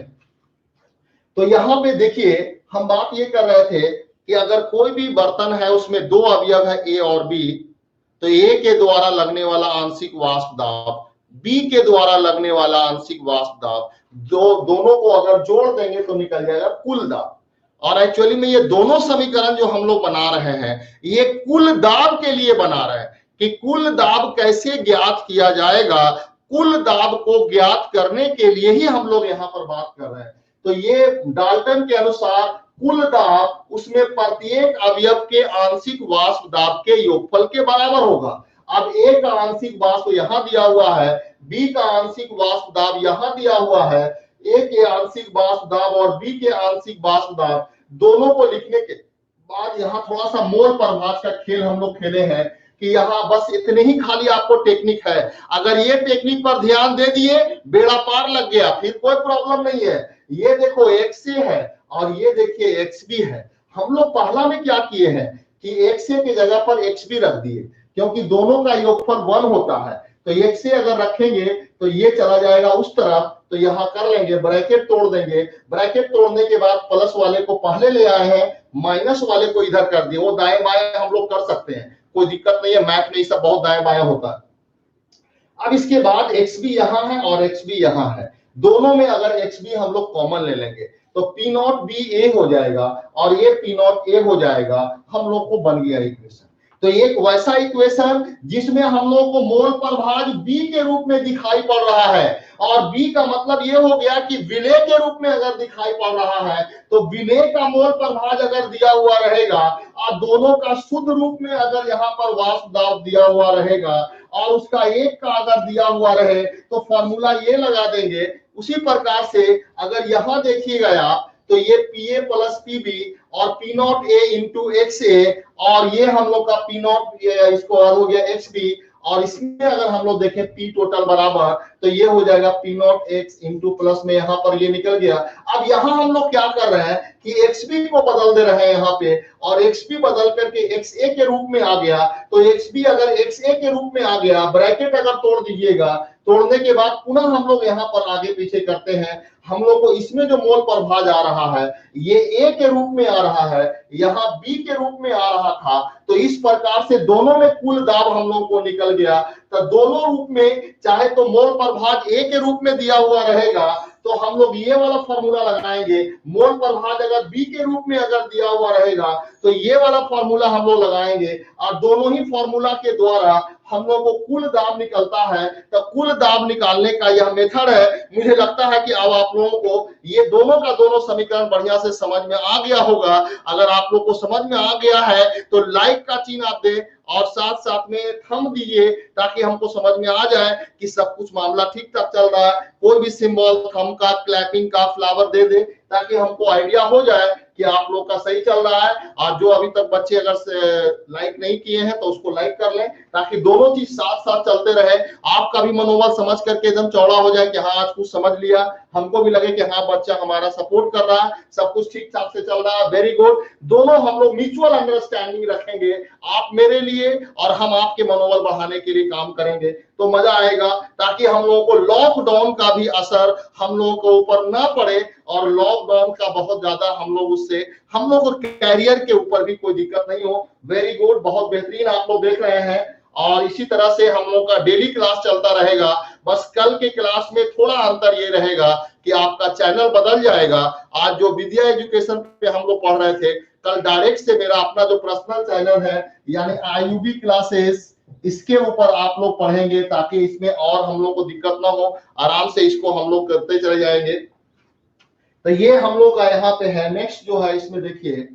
तो यहाँ पे देखिए हम बात ये कर रहे थे कि अगर कोई भी बर्तन है उसमें दो अवयव है ए और बी, तो ए के द्वारा लगने वाला आंशिक वाष्प दाब, बी के द्वारा लगने वाला आंशिक वाष्प दाब, दोनों को अगर जोड़ देंगे तो निकल जाएगा कुल दाब। और एक्चुअली में ये दोनों समीकरण जो हम लोग बना रहे हैं ये कुल दाब के लिए बना रहे हैं कि कुल दाब कैसे ज्ञात किया जाएगा, कुल दाब को ज्ञात करने के लिए ही हम लोग यहाँ पर बात कर रहे हैं। तो ये डाल्टन के अनुसार कुल दाब उसमें प्रत्येक अवयव के आंशिक वाष्प दाब के योगफल के बराबर होगा। अब ए का आंशिक वाष्प यहां दिया हुआ है, बी का आंशिक वाष्प दाब यहां दिया हुआ है, ए के आंशिक वाष्प दाब और बी के आंशिक वाष्प दाब दोनों को लिखने के बाद यहाँ थोड़ा सा मोल प्रभाज का खेल हम लोग खेले हैं कि यहाँ बस इतने ही खाली आपको टेक्निक है, अगर ये टेक्निक पर ध्यान दे दिए बेड़ा पार लग गया, फिर कोई प्रॉब्लम नहीं है। ये देखो एक्स ए है और ये देखिए एक्स बी है, हम लोग पहला में क्या किए हैं कि एक्स ए के जगह पर एक्स बी रख दिए, क्योंकि दोनों का योगफल 1 होता है। तो एक्स ए अगर रखेंगे तो ये चला जाएगा उस तरफ, तो यहाँ कर लेंगे ब्रैकेट तोड़ देंगे, ब्रैकेट तोड़ने के बाद प्लस वाले को पहले ले आए हैं, माइनस वाले को इधर कर दिए, वो दाएं बाएं हम लोग कर सकते हैं, कोई दिक्कत नहीं है, मैथ में ये सब बहुत दाएं बाएं होता है। अब इसके बाद एक्स बी यहाँ है और एक्स बी यहाँ है, दोनों में अगर एक्स बी हम लोग कॉमन ले लेंगे तो पी नॉट बी ए हो जाएगा और ये पी नॉट ए हो जाएगा, हम लोग को बन गया इक्वेशन। तो एक वैसा इक्वेशन जिसमें हम लोग को मोल प्रभाज बी के रूप में दिखाई पड़ रहा है, और बी का मतलब ये हो गया कि विलय के रूप में अगर दिखाई पड़ रहा है तो विलय का मोल प्रभाज अगर दिया हुआ रहेगा और दोनों का शुद्ध रूप में अगर यहाँ पर वाष्प दाब दिया हुआ रहेगा और उसका एक का अगर दिया हुआ रहे तो फॉर्मूला ये लगा देंगे। उसी प्रकार से अगर यहां देखिएगा आप तो ये P A plus P B और P not A into X A, और ये हम लोग का पी नॉट इसको हो गया एक्स बी, और इसमें अगर हम लोग देखें पी टोटल बराबर तो ये हो जाएगा P not x into plus में यहाँ पर ये निकल गया। अब यहाँ हम लोग क्या कर रहे हैं कि एक्स बी को बदल दे रहे हैं यहाँ पे, और एक्स बी बदल करके एक्स ए के रूप में आ गया, तो एक्स बी अगर एक्स ए के रूप में आ गया, ब्रैकेट अगर तोड़ दीजिएगा, तोड़ने के बाद पुनः हम लोग यहाँ पर आगे पीछे करते हैं, हम लोग को इसमें जो मोल प्रभाज आ रहा है ये ए के रूप में आ रहा है, यहाँ बी के रूप में आ रहा था, तो इस प्रकार से दोनों में कुल दाब हम लोग को निकल गया। तो दोनों रूप में चाहे तो मोल प्रभाज ए के रूप में दिया हुआ रहेगा तो हम लोग ये वाला फॉर्मूला लगाएंगे, मोल प्रभाज अगर बी के रूप में अगर दिया हुआ रहेगा तो ये वाला फॉर्मूला हम लोग लगाएंगे, और दोनों ही फॉर्मूला के द्वारा हम लोग को कुल दाब निकलता है। तो कुल दाब निकालने का यह मेथड है। मुझे लगता है कि अब आप लोगों को ये दोनों का दोनों समीकरण बढ़िया से समझ में आ गया होगा। अगर आप लोग को समझ में आ गया है तो लाइक का चिन्ह आप दें और साथ साथ में थंब दीजिए ताकि हमको समझ में आ जाए कि सब कुछ मामला ठीक ठाक चल रहा है। कोई भी सिंबल थंब का, क्लैपिंग का, फ्लावर दे दे ताकि हमको आइडिया हो जाए कि आप लोग का सही चल रहा है। और जो अभी तक बच्चे अगर लाइक नहीं किए हैं तो उसको लाइक कर लें ताकि दोनों चीज साथ साथ चलते रहे, आपका भी मनोबल समझ करके एकदम चौड़ा हो जाए कि हाँ आज कुछ समझ लिया, हमको भी लगे कि हाँ बच्चा हमारा सपोर्ट कर रहा है, सब कुछ ठीक ठाक से चल रहा है, वेरी गुड। दोनों हम लोग म्यूचुअल अंडरस्टैंडिंग रखेंगे, आप मेरे लिए और हम आपके मनोबल बढ़ाने के लिए काम करेंगे तो मजा आएगा, ताकि हम लोगों को लॉकडाउन का भी असर हम लोगों के ऊपर ना पड़े, और लॉकडाउन का बहुत ज्यादा हम लोग उससे हम लोग और कैरियर के ऊपर भी कोई दिक्कत नहीं हो। वेरी गुड, बहुत बेहतरीन आप लोग देख रहे हैं। और इसी तरह से हम लोग का डेली क्लास चलता रहेगा। बस कल के क्लास में थोड़ा अंतर ये रहेगा कि आपका चैनल बदल जाएगा। आज जो विद्या एजुकेशन पे हम लोग पढ़ रहे थे, कल डायरेक्ट से मेरा अपना जो पर्सनल चैनल है यानी आईयूबी क्लासेस, इसके ऊपर आप लोग पढ़ेंगे ताकि इसमें और हम लोग को दिक्कत ना हो, आराम से इसको हम लोग करते चले जाएंगे। तो ये हम लोग का यहाँ पे है। नेक्स्ट जो है इसमें देखिए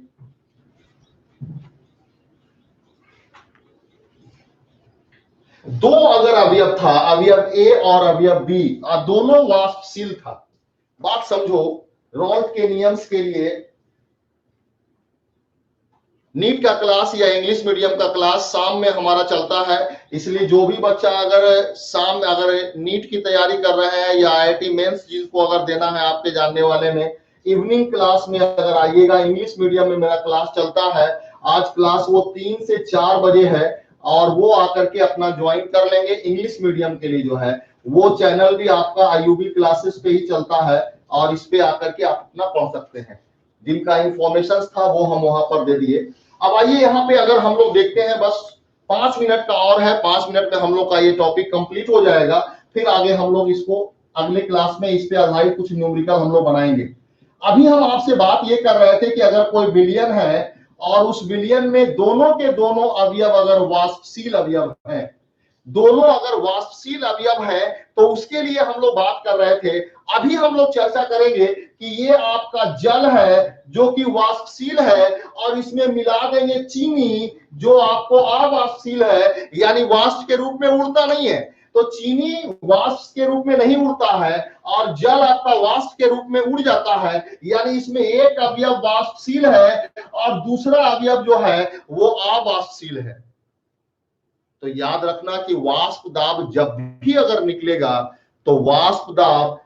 दो अगर अवयव था, अवयव ए और अवयव बी, दोनों वाष्पशील था। बात समझो, रॉल्ट के नियम्स के लिए नीट का क्लास या इंग्लिश मीडियम का क्लास शाम में हमारा चलता है, इसलिए जो भी बच्चा अगर शाम में अगर नीट की तैयारी कर रहे हैं या आईआईटी मेंस जिनको अगर देना है आपके जानने वाले में, इवनिंग क्लास में अगर आइएगा। इंग्लिश मीडियम में मेरा क्लास चलता है, आज क्लास वो 3 से 4 बजे है, और वो आकर के अपना ज्वाइन कर लेंगे। इंग्लिश मीडियम के लिए जो है वो चैनल भी आपका आईयूबी क्लासेस पे ही चलता है, और इस पे आकर के आप अपना पढ़ सकते हैं। जिनका इंफॉर्मेशन था वो हम वहां पर दे दिए। अब आइए यहाँ पे अगर हम लोग देखते हैं, बस 5 मिनट का और है, 5 मिनट में हम लोग का ये टॉपिक कंप्लीट हो जाएगा। फिर आगे हम लोग इसको अगले क्लास में इस पे आधारित कुछ न्यूमेरिकल हम लोग बनाएंगे। अभी हम आपसे बात ये कर रहे थे कि अगर कोई विलयन है और उस विलयन में दोनों के दोनों अवयव अगर वाष्पशील अवयव हैं, दोनों अगर वाष्पशील अवयव है, तो उसके लिए हम लोग बात कर रहे थे। अभी हम लोग चर्चा करेंगे कि ये आपका जल है जो कि वाष्पशील है, और इसमें मिला देंगे चीनी जो आपको अवाष्पशील है, यानी वाष्प के रूप में उड़ता नहीं है। तो चीनी वाष्प के रूप में नहीं उड़ता है और जल आपका वाष्प के रूप में उड़ जाता है, यानी इसमें एक अवयव वाष्पशील है और दूसरा अवयव जो है वो अवाष्पशील है। तो याद रखना कि वाष्प दाब जब भी अगर निकलेगा तो वाष्प दाब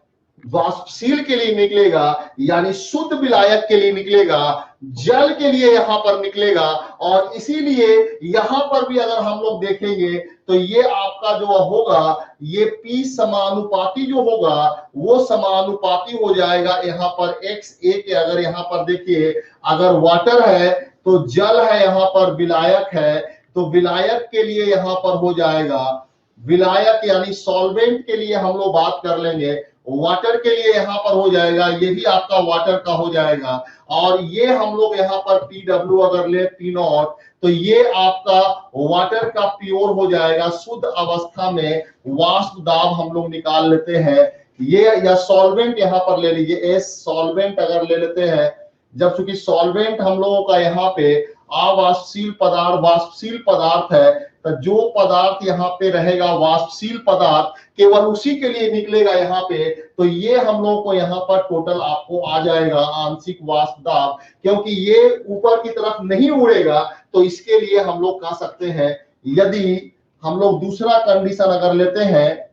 वाष्पशील के लिए निकलेगा, यानी शुद्ध विलायक के लिए निकलेगा, जल के लिए यहां पर निकलेगा। और इसीलिए यहां पर भी अगर हम लोग देखेंगे तो ये आपका जो होगा, ये P समानुपाती जो होगा वो समानुपाती हो जाएगा यहां पर XA के। अगर यहां पर देखिए, अगर वाटर है तो जल है, यहां पर विलायक है, तो विलायक के लिए यहां पर हो जाएगा, विलायक यानी सॉल्वेंट के लिए हम लोग बात कर लेंगे, वाटर के लिए यहां पर हो जाएगा, ये भी आपका वाटर का हो जाएगा। और ये हम लोग यहां पर PW अगर ले P0, तो ये आपका वाटर का प्योर हो जाएगा। शुद्ध अवस्था में वाष्प दाब हम लोग निकाल लेते हैं। ये या सॉल्वेंट यहां पर ले लीजिए, S सॉल्वेंट अगर ले लेते हैं, जब चूंकि सॉल्वेंट हम लोगों का यहाँ पे अवाष्पशील पदार्थ वाष्पशील पदार्थ है, तो जो पदार्थ यहाँ पे रहेगा वाष्पशील पदार्थ केवल उसी के लिए निकलेगा यहाँ पे। तो ये हम लोग को यहाँ पर टोटल आपको आ जाएगा आंशिक वाष्प दाब, क्योंकि ये ऊपर की तरफ नहीं उड़ेगा। तो इसके लिए हम लोग कह सकते हैं, यदि हम लोग दूसरा कंडीशन अगर लेते हैं,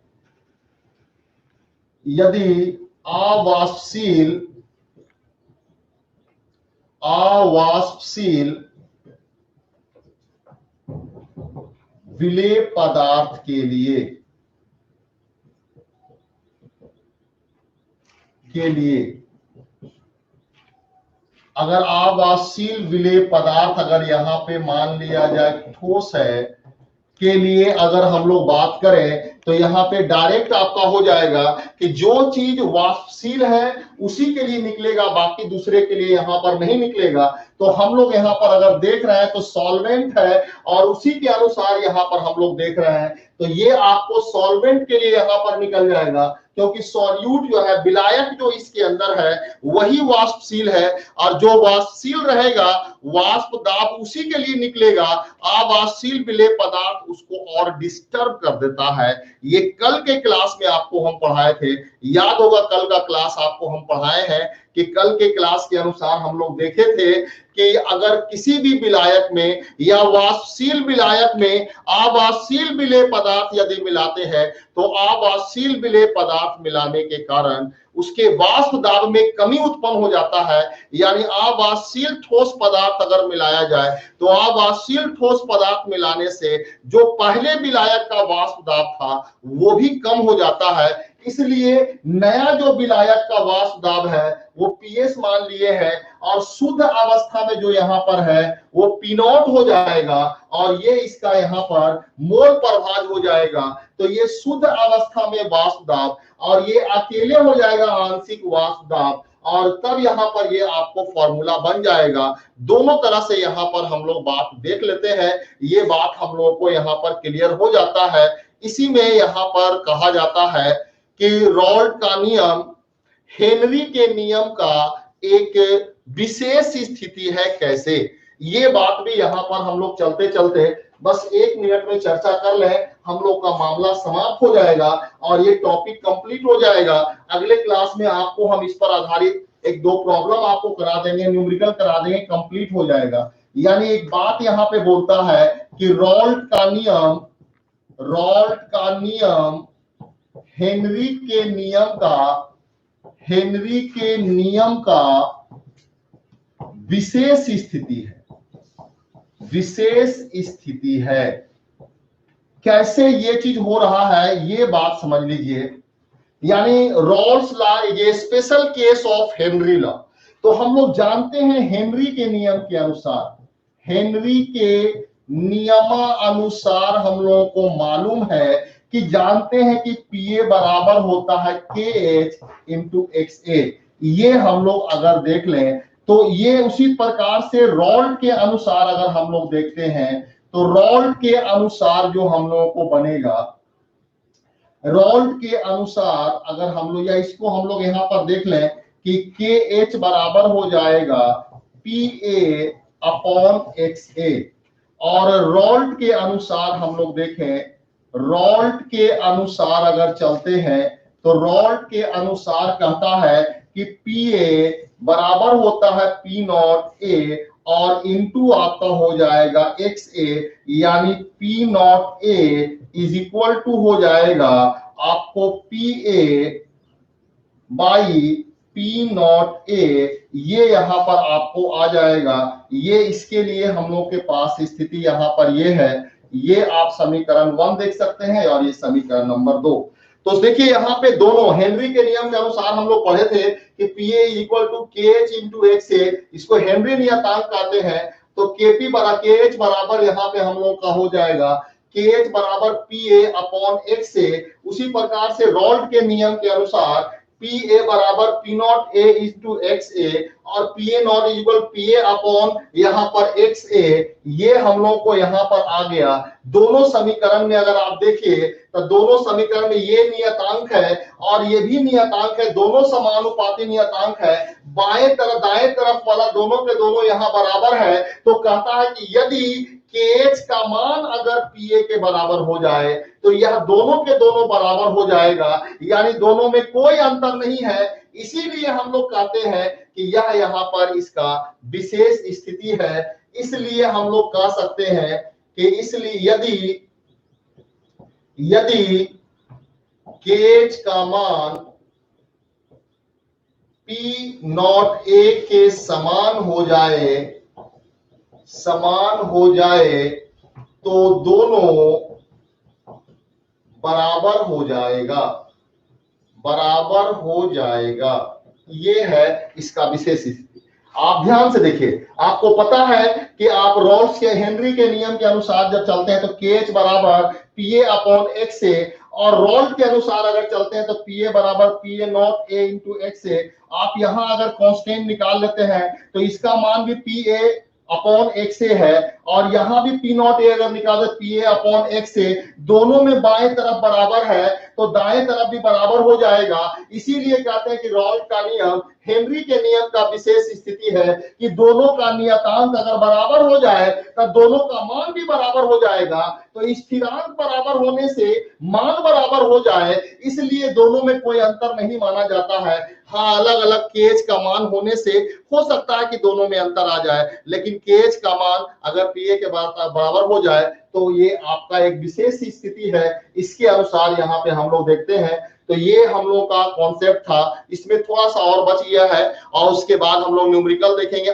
यदि अवाष्पशील विलेय पदार्थ के लिए अगर अवाष्पशील विलेय पदार्थ अगर यहां पे मान लिया जाए ठोस है के लिए अगर हम लोग बात करें, तो यहाँ पे डायरेक्ट आपका हो जाएगा कि जो चीज वाष्पशील है उसी के लिए निकलेगा, बाकी दूसरे के लिए यहाँ पर नहीं निकलेगा। तो हम लोग यहाँ पर अगर देख रहे हैं तो सॉल्वेंट है और उसी के अनुसार यहाँ पर हम लोग देख रहे हैं, तो ये आपको सॉल्वेंट के लिए यहाँ पर निकल जाएगा, क्योंकि सॉल्यूट जो है विलायक जो इसके अंदर है वही वाष्पशील है, और जो वाष्पशील रहेगा वाष्प दाब उसी के लिए निकलेगा। अवाष्पशील विलेय पदार्थ उसको और डिस्टर्ब कर देता है। ये कल के क्लास में आपको हम पढ़ाए थे, याद होगा कल का क्लास आपको हम पढ़ाए हैं कि कल के क्लास के अनुसार हम लोग देखे थे कि अगर किसी भी विलायक में या वाष्पशील विलायक में अवाष्पशील विलेय पदार्थ यदि मिलाते हैं, तो अवाष्पशील विलेय पदार्थ मिलाने के कारण उसके वाष्प दाब में कमी उत्पन्न हो जाता है। यानी अवाष्पशील ठोस पदार्थ अगर मिलाया जाए तो अवाष्पशील ठोस पदार्थ मिलाने से जो पहले विलायक का वाष्प दाब था वो भी कम हो जाता है। इसलिए नया जो विलायक का वाष्प दाब है वो PS मान लिए है, और शुद्ध अवस्था में जो यहाँ पर है वो P0 हो जाएगा, और ये इसका यहाँ पर मोल प्रभाज हो जाएगा। तो ये शुद्ध अवस्था में वाष्प दाब और ये अकेले हो जाएगा आंशिक वाष्प दाब, और तब यहाँ पर ये आपको फॉर्मूला बन जाएगा। दोनों तरह से यहाँ पर हम लोग बात देख लेते हैं, ये बात हम लोगों को यहाँ पर क्लियर हो जाता है। इसी में यहाँ पर कहा जाता है कि रॉल्ट का नियम हेनरी के नियम का एक विशेष स्थिति है। कैसे? ये बात भी यहाँ पर हम लोग चलते चलते बस 1 मिनट में चर्चा कर लें, हम लोग का मामला समाप्त हो जाएगा और ये टॉपिक कंप्लीट हो जाएगा। अगले क्लास में आपको हम इस पर आधारित 1-2 प्रॉब्लम आपको करा देंगे, न्यूमेरिकल करा देंगे, कंप्लीट हो जाएगा। यानी एक बात यहाँ पे बोलता है कि रॉल्ट का नियम हेनरी के नियम का विशेष स्थिति है। कैसे ये चीज हो रहा है ये बात समझ लीजिए। यानी Rawls law is a special case of Henry law. तो हम लोग जानते हैं हेनरी के नियम के अनुसार, हेनरी के नियमानुसार हम लोगों को मालूम है कि जानते हैं कि पीए बराबर होता है के एच इंटू एक्स ए। ये हम लोग अगर देख लें तो ये उसी प्रकार से रॉल्ट के अनुसार अगर हम लोग देखते हैं तो रॉल्ट के अनुसार जो हम लोगों को बनेगा, रॉल्ट के अनुसार अगर हम लोग या इसको हम लोग यहां पर देख लें कि के एच बराबर हो जाएगा P A upon x A. और रॉल्ट के अनुसार हम लोग देखें, रॉल्ट के अनुसार अगर चलते हैं तो रॉल्ट के अनुसार कहता है कि पी ए बराबर होता है पी नॉट ए और इंटू आपका हो जाएगा एक्स ए, यानी P not A is equal to हो जाएगा आपको P A by P not A. ये यहां पर आपको आ जाएगा। ये इसके लिए हम लोग के पास स्थिति यहां पर ये है। ये आप समीकरण 1 देख सकते हैं और ये समीकरण नंबर 2। तो देखिए यहाँ पे दोनों हेनरी के नियम के अनुसार हम लोग पढ़े थे कि पी ए इक्वल टू के एच इंटू एक्स ए, इसको हेनरी नियतांक कहते हैं। तो केपी बराबर के एच बराबर यहाँ पे हम लोग का हो जाएगा के एच बराबर पी ए अपॉन एक्स ए। उसी प्रकार से रॉल्ट के नियम के अनुसार पी ए बराबर P not A into X A और P A naught equal P A upon यहाँ पर एक्स ए। ये हम लोग को यहाँ पर आ गया। दोनों समीकरण में अगर आप देखिए तो दोनों समीकरण में ये नियतांक है और ये भी नियतांक है, दोनों समानुपाती नियतांक है। बाएं तरफ दाएं तरफ वाला दोनों के दोनों यहाँ बराबर है। तो कहता है कि यदि KH का मान अगर PA के बराबर हो जाए तो यह दोनों के दोनों बराबर हो जाएगा, यानी दोनों में कोई अंतर नहीं है। इसीलिए हम लोग कहते हैं कि यह यहाँ पर इसका विशेष स्थिति है। इसलिए हम लोग कह सकते हैं कि इसलिए यदि KH का मान P नॉट A के समान हो जाए तो दोनों बराबर हो जाएगा। ये है इसका विशेष स्थिति। आप ध्यान से देखिए, आपको पता है कि आप रॉल्स के हेनरी के नियम के अनुसार जब चलते हैं तो KH बराबर PA अपॉन एक्स ए, और रॉल्ट के अनुसार अगर चलते हैं तो PA बराबर PA naught A into X A. आप यहां अगर कांस्टेंट निकाल लेते हैं तो इसका मान भी PA अपॉन एक्स ए है और यहां भी पी नॉट ए अगर निकाले पी ए अपॉन एक्स ए। दोनों में बाएं तरफ बराबर है तो दाएं तरफ भी बराबर हो जाएगा। इसीलिए कहते हैं कि रॉल्ट का नियम हेनरी के नियम का विशेष स्थिति है कि दोनों का नियतांक अगर बराबर हो जाए तो दोनों का मान भी बराबर हो जाएगा। तो स्थिरांक बराबर होने से मान बराबर हो जाए, इसलिए दोनों में कोई अंतर नहीं माना जाता है। हाँ, अलग अलग केएच का मान होने से हो सकता है कि दोनों में अंतर आ जाए, लेकिन केएच का मान अगर पीए के बराबर हो जाए तो ये आपका एक विशेष स्थिति है। इसके अनुसार यहाँ पे हम लोग देखते हैं। तो ये हम लोग का कॉन्सेप्ट था, इसमें थोड़ा सा और बच गया है और उसके बाद हम लोग न्यूमेरिकल देखेंगे।